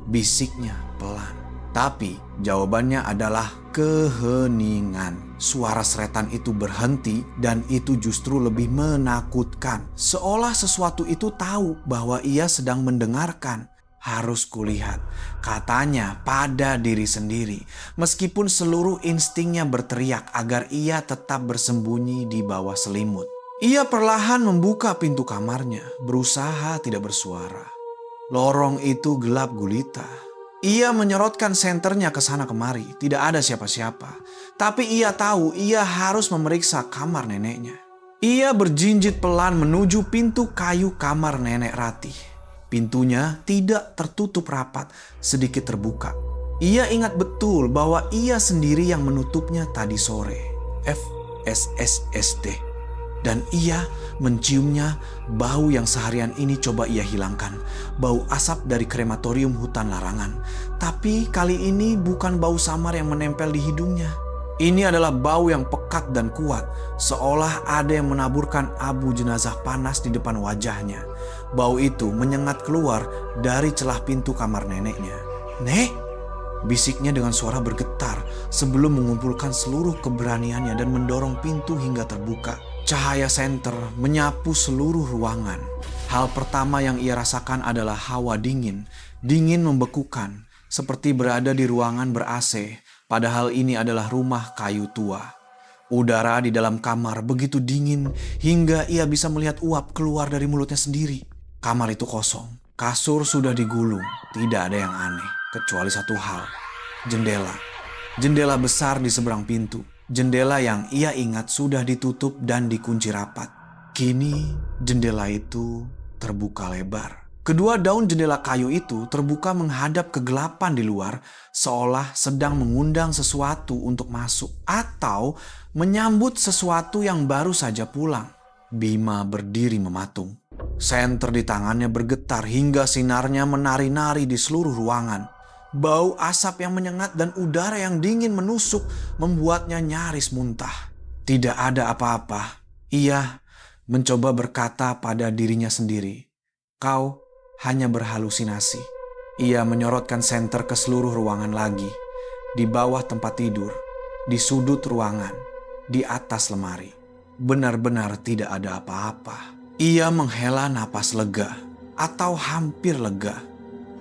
Bisiknya pelan. Tapi jawabannya adalah keheningan. Suara seretan itu berhenti dan itu justru lebih menakutkan. Seolah sesuatu itu tahu bahwa ia sedang mendengarkan. Harus kulihat, katanya pada diri sendiri. Meskipun seluruh instingnya berteriak agar ia tetap bersembunyi di bawah selimut. Ia perlahan membuka pintu kamarnya, berusaha tidak bersuara. Lorong itu gelap gulita. Ia menyorotkan senternya ke sana kemari, tidak ada siapa-siapa. Tapi ia tahu ia harus memeriksa kamar neneknya. Ia berjinjit pelan menuju pintu kayu kamar Nenek Ratih. Pintunya tidak tertutup rapat, sedikit terbuka. Ia ingat betul bahwa ia sendiri yang menutupnya tadi sore. FSSSD. Dan ia menciumnya, bau yang seharian ini coba ia hilangkan. Bau asap dari krematorium hutan larangan. Tapi kali ini bukan bau samar yang menempel di hidungnya. Ini adalah bau yang pekat dan kuat, seolah ada yang menaburkan abu jenazah panas di depan wajahnya. Bau itu menyengat keluar dari celah pintu kamar neneknya. "Nek!" bisiknya dengan suara bergetar sebelum mengumpulkan seluruh keberaniannya dan mendorong pintu hingga terbuka. Cahaya senter menyapu seluruh ruangan. Hal pertama yang ia rasakan adalah hawa dingin. Dingin membekukan, seperti berada di ruangan ber-AC, padahal ini adalah rumah kayu tua. Udara di dalam kamar begitu dingin hingga ia bisa melihat uap keluar dari mulutnya sendiri. Kamar itu kosong. Kasur sudah digulung. Tidak ada yang aneh, kecuali satu hal. Jendela. Jendela besar di seberang pintu. Jendela yang ia ingat sudah ditutup dan dikunci rapat. Kini jendela itu terbuka lebar. Kedua daun jendela kayu itu terbuka menghadap kegelapan di luar, seolah sedang mengundang sesuatu untuk masuk atau menyambut sesuatu yang baru saja pulang. Bima berdiri mematung. Senter di tangannya bergetar hingga sinarnya menari-nari di seluruh ruangan. Bau asap yang menyengat dan udara yang dingin menusuk membuatnya nyaris muntah. Tidak ada apa-apa. Ia mencoba berkata pada dirinya sendiri, "Kau hanya berhalusinasi. Ia menyorotkan senter ke seluruh ruangan lagi, di bawah tempat tidur, di sudut ruangan, di atas lemari. Benar-benar tidak ada apa-apa. Ia menghela napas lega, atau hampir lega.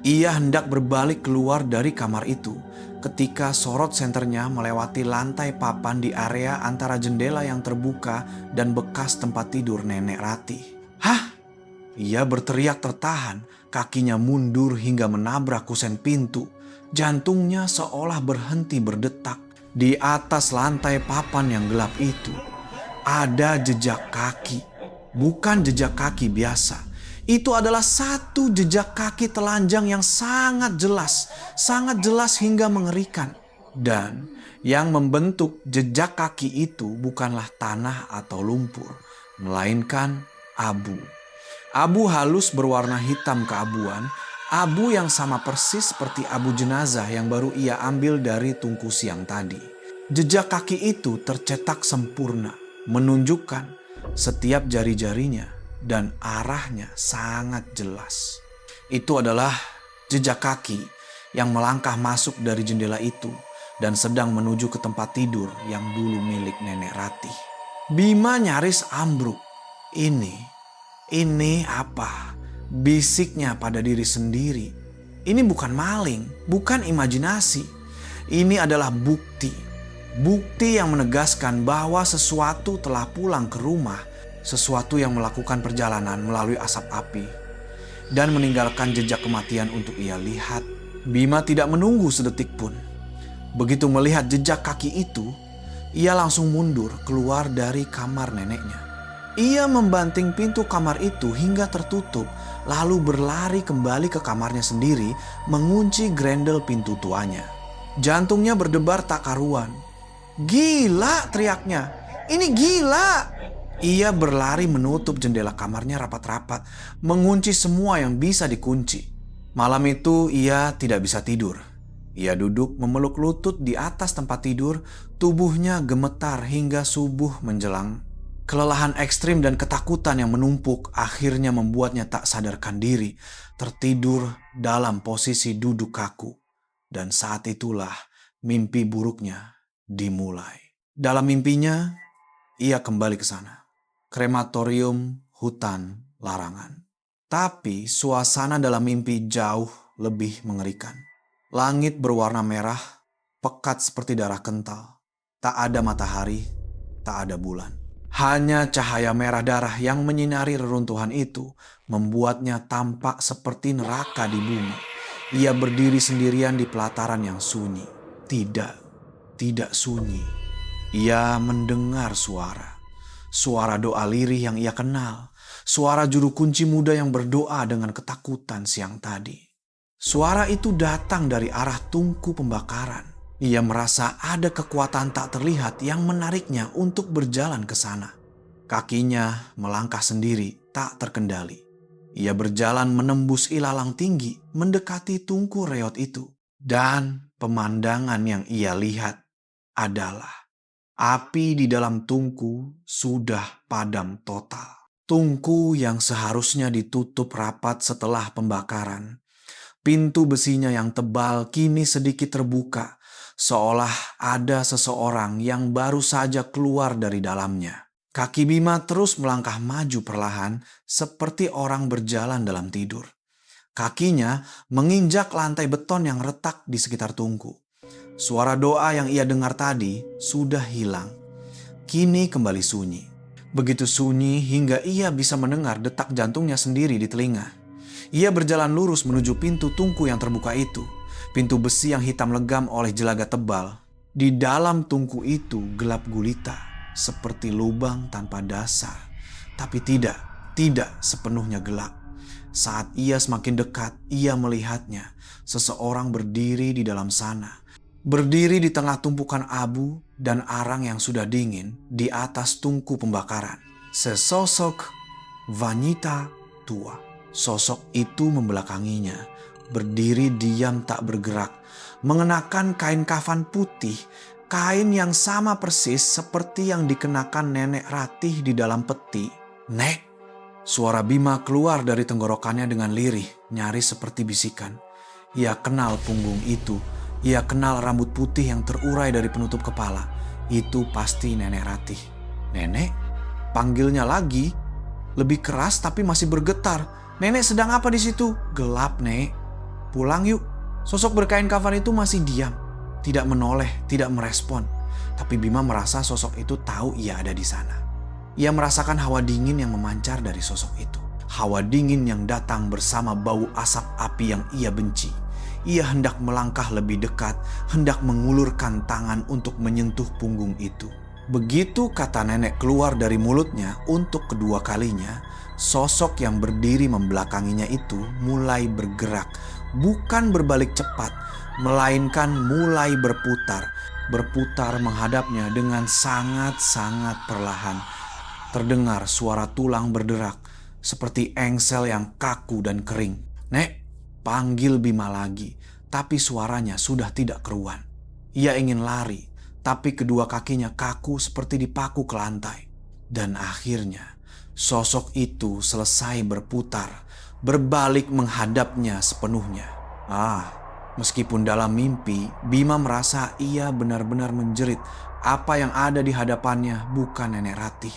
Ia hendak berbalik keluar dari kamar itu ketika sorot senternya melewati lantai papan di area antara jendela yang terbuka dan bekas tempat tidur Nenek Ratih. Hah? Ia berteriak tertahan, kakinya mundur hingga menabrak kusen pintu. Jantungnya seolah berhenti berdetak. Di atas lantai papan yang gelap itu, ada jejak kaki. Bukan jejak kaki biasa. Itu adalah satu jejak kaki telanjang yang sangat jelas hingga mengerikan. Dan yang membentuk jejak kaki itu bukanlah tanah atau lumpur, melainkan abu. Abu halus berwarna hitam keabuan, abu yang sama persis seperti abu jenazah yang baru ia ambil dari tungku siang tadi. Jejak kaki itu tercetak sempurna, menunjukkan setiap jari-jarinya dan arahnya sangat jelas. Itu adalah jejak kaki yang melangkah masuk dari jendela itu dan sedang menuju ke tempat tidur yang dulu milik Nenek Ratih. Bima nyaris ambruk. Ini apa? Bisiknya pada diri sendiri. Ini bukan maling, bukan imajinasi. Ini adalah bukti. Bukti yang menegaskan bahwa sesuatu telah pulang ke rumah, sesuatu yang melakukan perjalanan melalui asap api dan meninggalkan jejak kematian untuk ia lihat. Bima tidak menunggu sedetik pun. Begitu melihat jejak kaki itu, ia langsung mundur keluar dari kamar neneknya. Ia membanting pintu kamar itu hingga tertutup, lalu berlari kembali ke kamarnya sendiri, mengunci grendel pintu tuanya. Jantungnya berdebar tak karuan. "Gila!" teriaknya. "Ini gila!" Ia berlari menutup jendela kamarnya rapat-rapat, mengunci semua yang bisa dikunci. Malam itu ia tidak bisa tidur. Ia duduk memeluk lutut di atas tempat tidur, tubuhnya gemetar hingga subuh menjelang. Kelelahan ekstrim dan ketakutan yang menumpuk akhirnya membuatnya tak sadarkan diri, tertidur dalam posisi duduk kaku. Dan saat itulah mimpi buruknya dimulai. Dalam mimpinya, ia kembali ke sana. Krematorium hutan larangan. Tapi suasana dalam mimpi jauh lebih mengerikan. Langit berwarna merah, pekat seperti darah kental. Tak ada matahari, tak ada bulan. Hanya cahaya merah darah yang menyinari reruntuhan itu membuatnya tampak seperti neraka di bumi. Ia berdiri sendirian di pelataran yang sunyi. Tidak sunyi. Ia mendengar suara. Suara doa lirih yang ia kenal. Suara juru kunci muda yang berdoa dengan ketakutan siang tadi. Suara itu datang dari arah tungku pembakaran. Ia merasa ada kekuatan tak terlihat yang menariknya untuk berjalan ke sana. Kakinya melangkah sendiri, tak terkendali. Ia berjalan menembus ilalang tinggi, mendekati tungku reot itu. Dan pemandangan yang ia lihat adalah api di dalam tungku sudah padam total. Tungku yang seharusnya ditutup rapat setelah pembakaran. Pintu besinya yang tebal kini sedikit terbuka, seolah ada seseorang yang baru saja keluar dari dalamnya. Kaki Bima terus melangkah maju perlahan seperti orang berjalan dalam tidur. Kakinya menginjak lantai beton yang retak di sekitar tungku. Suara doa yang ia dengar tadi sudah hilang. Kini kembali sunyi. Begitu sunyi hingga ia bisa mendengar detak jantungnya sendiri di telinga. Ia berjalan lurus menuju pintu tungku yang terbuka itu. Pintu besi yang hitam legam oleh jelaga tebal. Di dalam tungku itu gelap gulita, seperti lubang tanpa dasar. Tapi tidak sepenuhnya gelap. Saat ia semakin dekat, ia melihatnya. Seseorang berdiri di dalam sana. Berdiri di tengah tumpukan abu dan arang yang sudah dingin di atas tungku pembakaran. Sesosok wanita tua. Sosok itu membelakanginya, berdiri diam tak bergerak, mengenakan kain kafan putih, kain yang sama persis seperti yang dikenakan Nenek Ratih di dalam peti. "Nek!" Suara Bima keluar dari tenggorokannya dengan lirih. nyaris seperti bisikan. Ia kenal punggung itu. Ia kenal rambut putih yang terurai dari penutup kepala. Itu pasti Nenek Ratih. Nenek? Panggilnya lagi. Lebih keras tapi masih bergetar. Nenek sedang apa di situ? Gelap, Nek. Pulang yuk. Sosok berkain kafan itu masih diam. Tidak menoleh, tidak merespon. Tapi Bima merasa sosok itu tahu ia ada di sana. Ia merasakan hawa dingin yang memancar dari sosok itu. Hawa dingin yang datang bersama bau asap api yang ia benci. Ia hendak melangkah lebih dekat, hendak mengulurkan tangan untuk menyentuh punggung itu. Begitu kata nenek keluar dari mulutnya untuk kedua kalinya, sosok yang berdiri membelakanginya itu mulai bergerak. Bukan berbalik cepat, melainkan mulai berputar. Berputar menghadapnya dengan sangat-sangat perlahan. Terdengar suara tulang berderak, seperti engsel yang kaku dan kering. Nek, panggil Bima lagi, tapi suaranya sudah tidak keruan. Ia ingin lari, tapi kedua kakinya kaku seperti dipaku ke lantai. Dan akhirnya, sosok itu selesai berputar, berbalik menghadapnya sepenuhnya. Meskipun dalam mimpi, Bima merasa ia benar-benar menjerit. Apa yang ada di hadapannya bukan Nenek Ratih.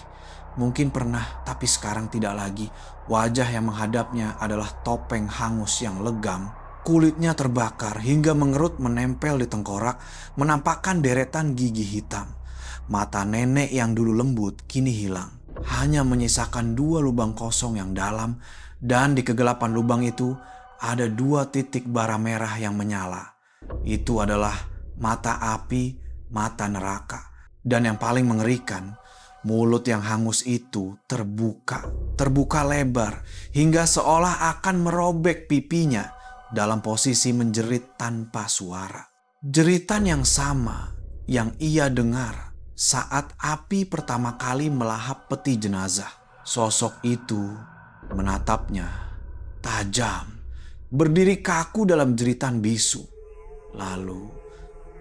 Mungkin pernah, tapi sekarang tidak lagi. Wajah yang menghadapnya adalah topeng hangus yang legam. Kulitnya terbakar hingga mengerut menempel di tengkorak, menampakkan deretan gigi hitam. Mata nenek yang dulu lembut kini hilang. Hanya menyisakan 2 lubang kosong yang dalam, dan di kegelapan lubang itu ada 2 titik bara merah yang menyala. Itu adalah mata api, mata neraka. Dan yang paling mengerikan, mulut yang hangus itu terbuka lebar hingga seolah akan merobek pipinya dalam posisi menjerit tanpa suara. Jeritan yang sama yang ia dengar saat api pertama kali melahap peti jenazah. Sosok itu menatapnya tajam, berdiri kaku dalam jeritan bisu. Lalu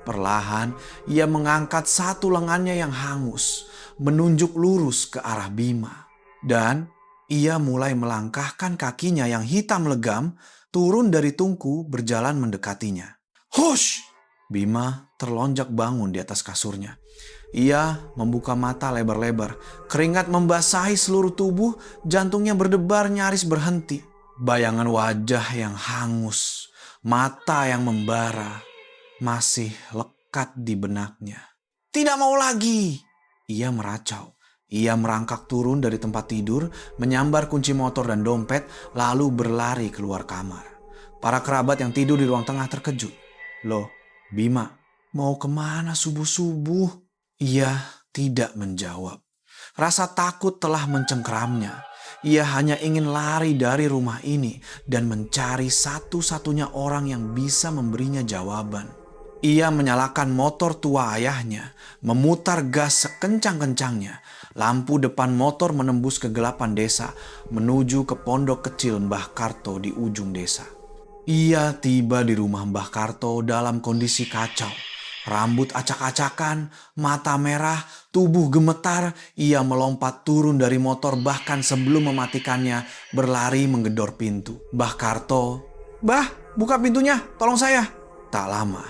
perlahan ia mengangkat satu lengannya yang hangus, menunjuk lurus ke arah Bima. Dan ia mulai melangkahkan kakinya yang hitam legam turun dari tungku berjalan mendekatinya. Hush! Bima terlonjak bangun di atas kasurnya. Ia membuka mata lebar-lebar. Keringat membasahi seluruh tubuh, jantungnya berdebar nyaris berhenti. Bayangan wajah yang hangus, mata yang membara, masih lekat di benaknya. Tidak mau lagi! Ia meracau. Ia merangkak turun dari tempat tidur, menyambar kunci motor dan dompet, lalu berlari keluar kamar. Para kerabat yang tidur di ruang tengah terkejut. Loh, Bima, mau kemana subuh-subuh? Ia tidak menjawab. Rasa takut telah mencengkeramnya. Ia hanya ingin lari dari rumah ini dan mencari satu-satunya orang yang bisa memberinya jawaban. Ia menyalakan motor tua ayahnya, memutar gas sekencang-kencangnya. Lampu depan motor menembus kegelapan desa, menuju ke pondok kecil Mbah Karto di ujung desa. Ia tiba di rumah Mbah Karto dalam kondisi kacau. Rambut acak-acakan, mata merah, tubuh gemetar. Ia melompat turun dari motor bahkan sebelum mematikannya, berlari menggedor pintu. Mbah Karto, "Mbah, buka pintunya, tolong saya." Tak lama,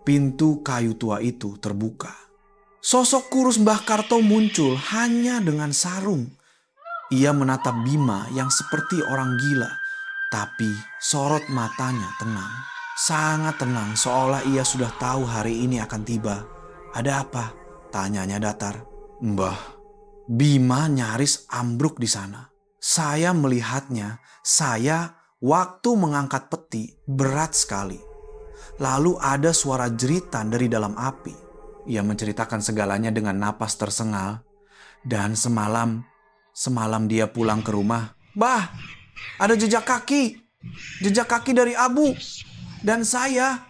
pintu kayu tua itu terbuka. Sosok kurus Mbah Karto muncul hanya dengan sarung. Ia menatap Bima yang seperti orang gila, tapi sorot matanya tenang. Sangat tenang, seolah ia sudah tahu hari ini akan tiba. "Ada apa?" tanyanya datar. "Mbah." Bima nyaris ambruk di sana. "Saya melihatnya, waktu mengangkat peti berat sekali. Lalu ada suara jeritan dari dalam api." Ia menceritakan segalanya dengan napas tersengal. Dan semalam dia pulang ke rumah. "Bah, ada jejak kaki dari Abu. Dan saya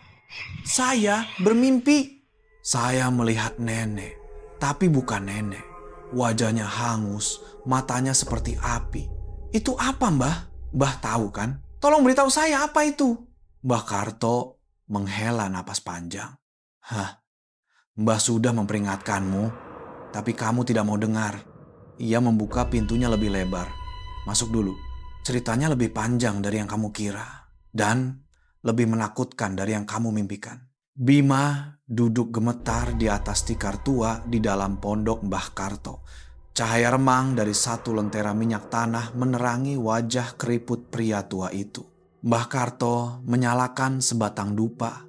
bermimpi. Saya melihat nenek, tapi bukan nenek. Wajahnya hangus, matanya seperti api. Itu apa, Mbah? Mbah tahu kan? Tolong beritahu saya apa itu." Mbah Karto menghela napas panjang. Mbah sudah memperingatkanmu, tapi kamu tidak mau dengar." Ia membuka pintunya lebih lebar. "Masuk dulu." Ceritanya lebih panjang dari yang kamu kira dan lebih menakutkan dari yang kamu mimpikan. Bima duduk gemetar di atas tikar tua di dalam pondok Mbah Karto. Cahaya remang dari satu lentera minyak tanah menerangi wajah keriput pria tua itu. Mbah Karto menyalakan sebatang dupa,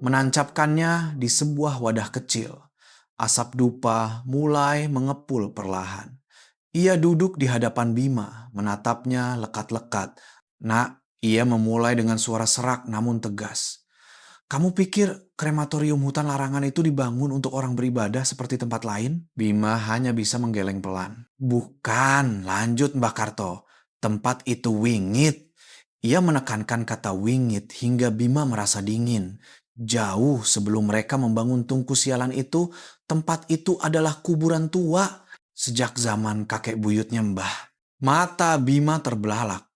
menancapkannya di sebuah wadah kecil. Asap dupa mulai mengepul perlahan. Ia duduk di hadapan Bima, menatapnya lekat-lekat. "Nak," ia memulai dengan suara serak namun tegas. "Kamu pikir krematorium hutan larangan itu dibangun untuk orang beribadah seperti tempat lain?" Bima hanya bisa menggeleng pelan. "Bukan," lanjut Mbak Karto. "Tempat itu wingit." Ia menekankan kata wingit hingga Bima merasa dingin. Jauh sebelum mereka membangun tungku sialan itu, tempat itu adalah kuburan tua. Sejak zaman kakek buyutnya Mbah. Mata Bima terbelalak.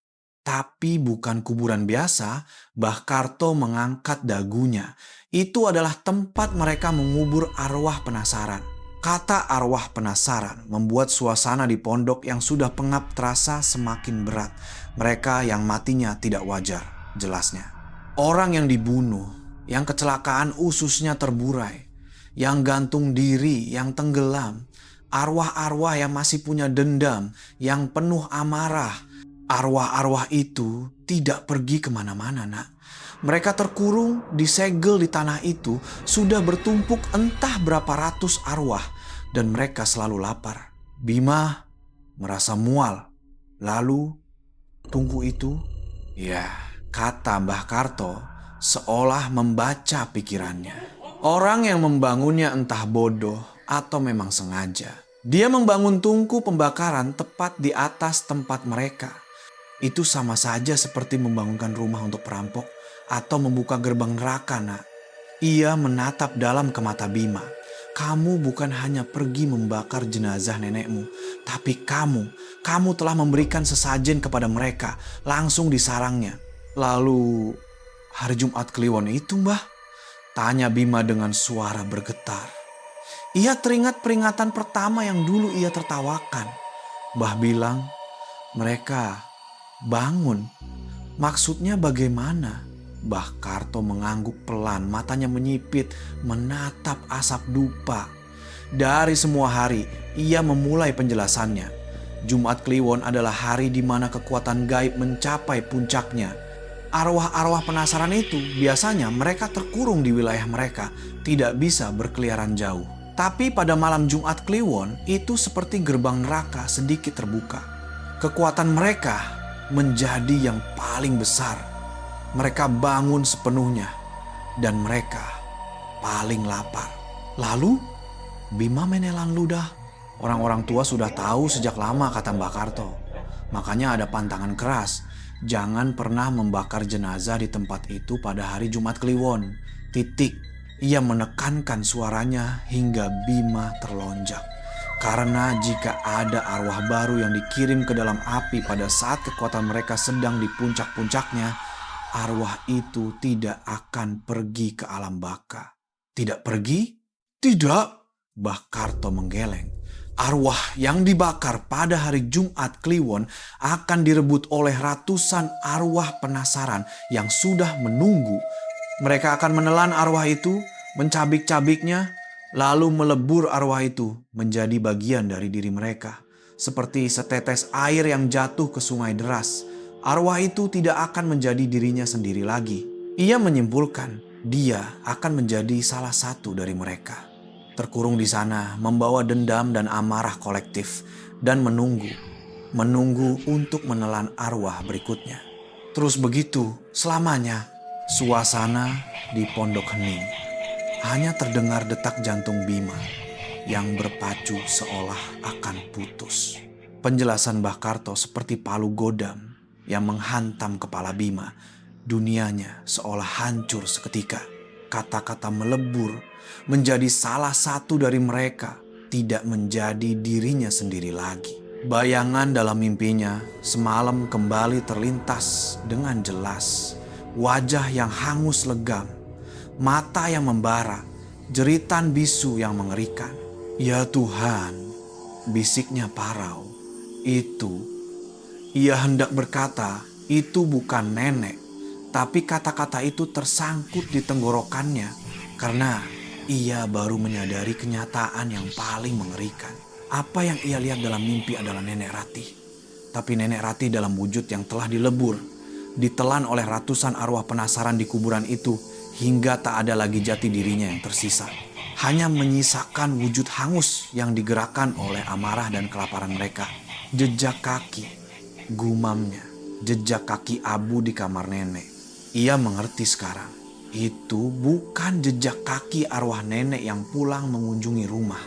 Tapi bukan kuburan biasa, Mbah Karto mengangkat dagunya. Itu adalah tempat mereka mengubur arwah penasaran. Kata arwah penasaran membuat suasana di pondok yang sudah pengap terasa semakin berat. Mereka yang matinya tidak wajar, jelasnya. Orang yang dibunuh, yang kecelakaan ususnya terburai, yang gantung diri, yang tenggelam, arwah-arwah yang masih punya dendam, yang penuh amarah. Arwah-arwah itu tidak pergi kemana-mana, nak. Mereka terkurung, disegel di tanah itu, sudah bertumpuk entah berapa ratus arwah, dan mereka selalu lapar. Bima merasa mual. Lalu, tungku itu, ya, kata Mbah Karto, seolah membaca pikirannya. Orang yang membangunnya entah bodoh atau memang sengaja. Dia membangun tungku pembakaran tepat di atas tempat mereka. Itu sama saja seperti membangunkan rumah untuk perampok atau membuka gerbang neraka, nak. Ia menatap dalam ke mata Bima. "Kamu bukan hanya pergi membakar jenazah nenekmu, tapi kamu telah memberikan sesajen kepada mereka langsung di sarangnya." "Lalu hari Jumat Kliwon itu, Mbah?" tanya Bima dengan suara bergetar. Ia teringat peringatan pertama yang dulu ia tertawakan. Mbah bilang, "Mereka bangun." "Maksudnya bagaimana?" Mbah Karto mengangguk pelan, matanya menyipit, menatap asap dupa. Dari semua hari, ia memulai penjelasannya. Jumat Kliwon adalah hari di mana kekuatan gaib mencapai puncaknya. Arwah-arwah penasaran itu biasanya mereka terkurung di wilayah mereka, tidak bisa berkeliaran jauh. Tapi pada malam Jumat Kliwon itu seperti gerbang neraka sedikit terbuka. Kekuatan mereka menjadi yang paling besar. Mereka bangun sepenuhnya dan mereka paling lapar. Lalu Bima menelan ludah. Orang-orang tua sudah tahu sejak lama, kata Mbak Karto. Makanya ada pantangan keras. Jangan pernah membakar jenazah di tempat itu pada hari Jumat Kliwon. Titik. Ia menekankan suaranya hingga Bima terlonjak. Karena jika ada arwah baru yang dikirim ke dalam api pada saat kekuatan mereka sedang di puncak-puncaknya, arwah itu tidak akan pergi ke alam baka. Tidak pergi? Tidak, Mbah Karto menggeleng. Arwah yang dibakar pada hari Jumat Kliwon akan direbut oleh ratusan arwah penasaran yang sudah menunggu. Mereka akan menelan arwah itu, mencabik-cabiknya, lalu melebur arwah itu menjadi bagian dari diri mereka. Seperti setetes air yang jatuh ke sungai deras. Arwah itu tidak akan menjadi dirinya sendiri lagi. Ia menyimpulkan dia akan menjadi salah satu dari mereka. Terkurung di sana, membawa dendam dan amarah kolektif, dan menunggu untuk menelan arwah berikutnya. Terus begitu selamanya. Suasana di pondok hening. Hanya terdengar detak jantung Bima yang berpacu seolah akan putus. Penjelasan Mbah Karto seperti palu godam yang menghantam kepala Bima. Dunianya seolah hancur seketika. Kata-kata melebur menjadi salah satu dari mereka, tidak menjadi dirinya sendiri lagi. Bayangan dalam mimpinya semalam kembali terlintas dengan jelas. Wajah yang hangus legam, mata yang membara, jeritan bisu yang mengerikan. "Ya Tuhan," bisiknya parau, Ia hendak berkata, itu bukan nenek, tapi kata-kata itu tersangkut di tenggorokannya karena ia baru menyadari kenyataan yang paling mengerikan. Apa yang ia lihat dalam mimpi adalah Nenek Ratih. Tapi Nenek Ratih dalam wujud yang telah dilebur, ditelan oleh ratusan arwah penasaran di kuburan itu hingga tak ada lagi jati dirinya yang tersisa. Hanya menyisakan wujud hangus yang digerakkan oleh amarah dan kelaparan mereka. Jejak kaki, gumamnya, jejak kaki abu di kamar nenek. Ia mengerti sekarang, itu bukan jejak kaki arwah nenek yang pulang mengunjungi rumah.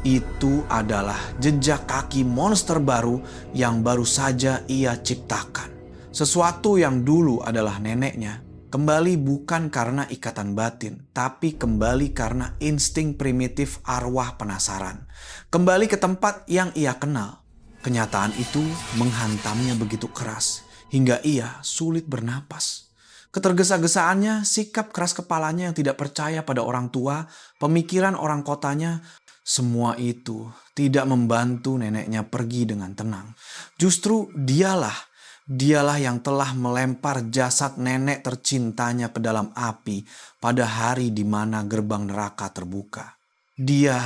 Itu adalah jejak kaki monster baru yang baru saja ia ciptakan. Sesuatu yang dulu adalah neneknya, kembali bukan karena ikatan batin, tapi kembali karena insting primitif arwah penasaran. Kembali ke tempat yang ia kenal. Kenyataan itu menghantamnya begitu keras, hingga ia sulit bernapas. Ketergesa-gesaannya, sikap keras kepalanya yang tidak percaya pada orang tua, pemikiran orang kotanya, semua itu tidak membantu neneknya pergi dengan tenang. Justru dialah yang telah melempar jasad nenek tercintanya ke dalam api pada hari di mana gerbang neraka terbuka. Dia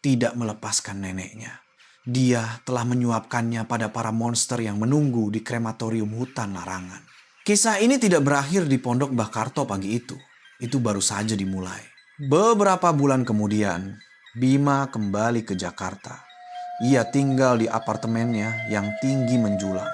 tidak melepaskan neneknya. Dia telah menyuapkannya pada para monster yang menunggu di krematorium hutan larangan. Kisah ini tidak berakhir di pondok Mbah Karto pagi itu. Itu baru saja dimulai. Beberapa bulan kemudian, Bima kembali ke Jakarta. Ia tinggal di apartemennya yang tinggi menjulang.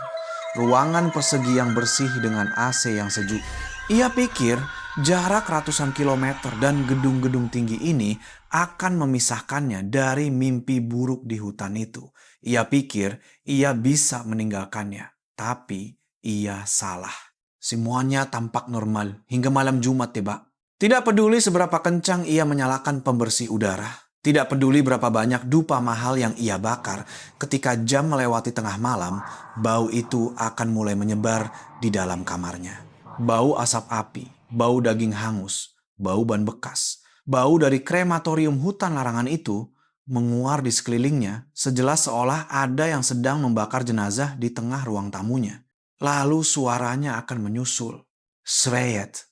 Ruangan persegi yang bersih dengan AC yang sejuk. Ia pikir jarak ratusan kilometer dan gedung-gedung tinggi ini akan memisahkannya dari mimpi buruk di hutan itu. Ia pikir ia bisa meninggalkannya, tapi ia salah. Semuanya tampak normal hingga malam Jumat tiba. Tidak peduli seberapa kencang ia menyalakan pembersih udara. Tidak peduli berapa banyak dupa mahal yang ia bakar. Ketika jam melewati tengah malam, bau itu akan mulai menyebar di dalam kamarnya. Bau asap api, bau daging hangus, bau ban bekas. Bau dari krematorium hutan larangan itu menguar di sekelilingnya, sejelas seolah ada yang sedang membakar jenazah di tengah ruang tamunya. Lalu suaranya akan menyusul. Sreyet,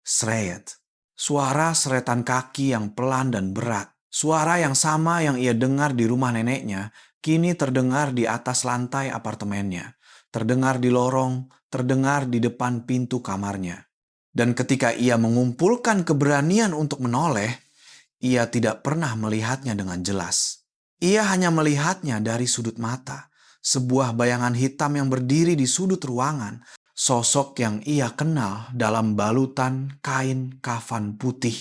sreyet. Suara seretan kaki yang pelan dan berat. Suara yang sama yang ia dengar di rumah neneknya, kini terdengar di atas lantai apartemennya. Terdengar di lorong, terdengar di depan pintu kamarnya. Dan ketika ia mengumpulkan keberanian untuk menoleh, ia tidak pernah melihatnya dengan jelas. Ia hanya melihatnya dari sudut mata. Sebuah bayangan hitam yang berdiri di sudut ruangan. Sosok yang ia kenal dalam balutan kain kafan putih.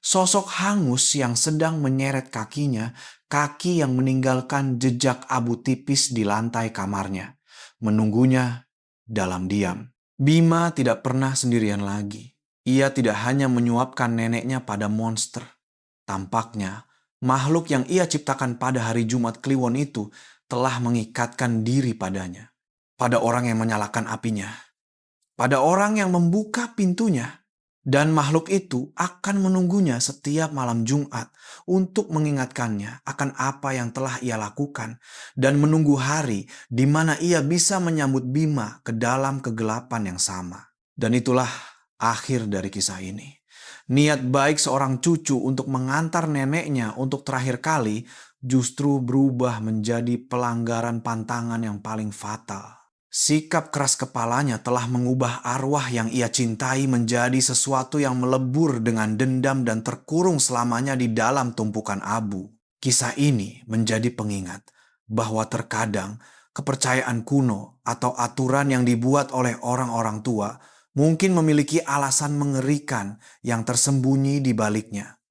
Sosok hangus yang sedang menyeret kakinya, kaki yang meninggalkan jejak abu tipis di lantai kamarnya. Menunggunya dalam diam. Bima tidak pernah sendirian lagi. Ia tidak hanya menyuapkan neneknya pada monster. Tampaknya, makhluk yang ia ciptakan pada hari Jumat Kliwon itu telah mengikatkan diri padanya. Pada orang yang menyalakan apinya. Pada orang yang membuka pintunya. Dan makhluk itu akan menunggunya setiap malam Jumat untuk mengingatkannya akan apa yang telah ia lakukan dan menunggu hari di mana ia bisa menyambut Bima ke dalam kegelapan yang sama. Dan itulah akhir dari kisah ini. Niat baik seorang cucu untuk mengantar neneknya untuk terakhir kali justru berubah menjadi pelanggaran pantangan yang paling fatal. Sikap keras kepalanya telah mengubah arwah yang ia cintai menjadi sesuatu yang melebur dengan dendam dan terkurung selamanya di dalam tumpukan abu. Kisah ini menjadi pengingat bahwa terkadang kepercayaan kuno atau aturan yang dibuat oleh orang-orang tua mungkin memiliki alasan mengerikan yang tersembunyi di baliknya.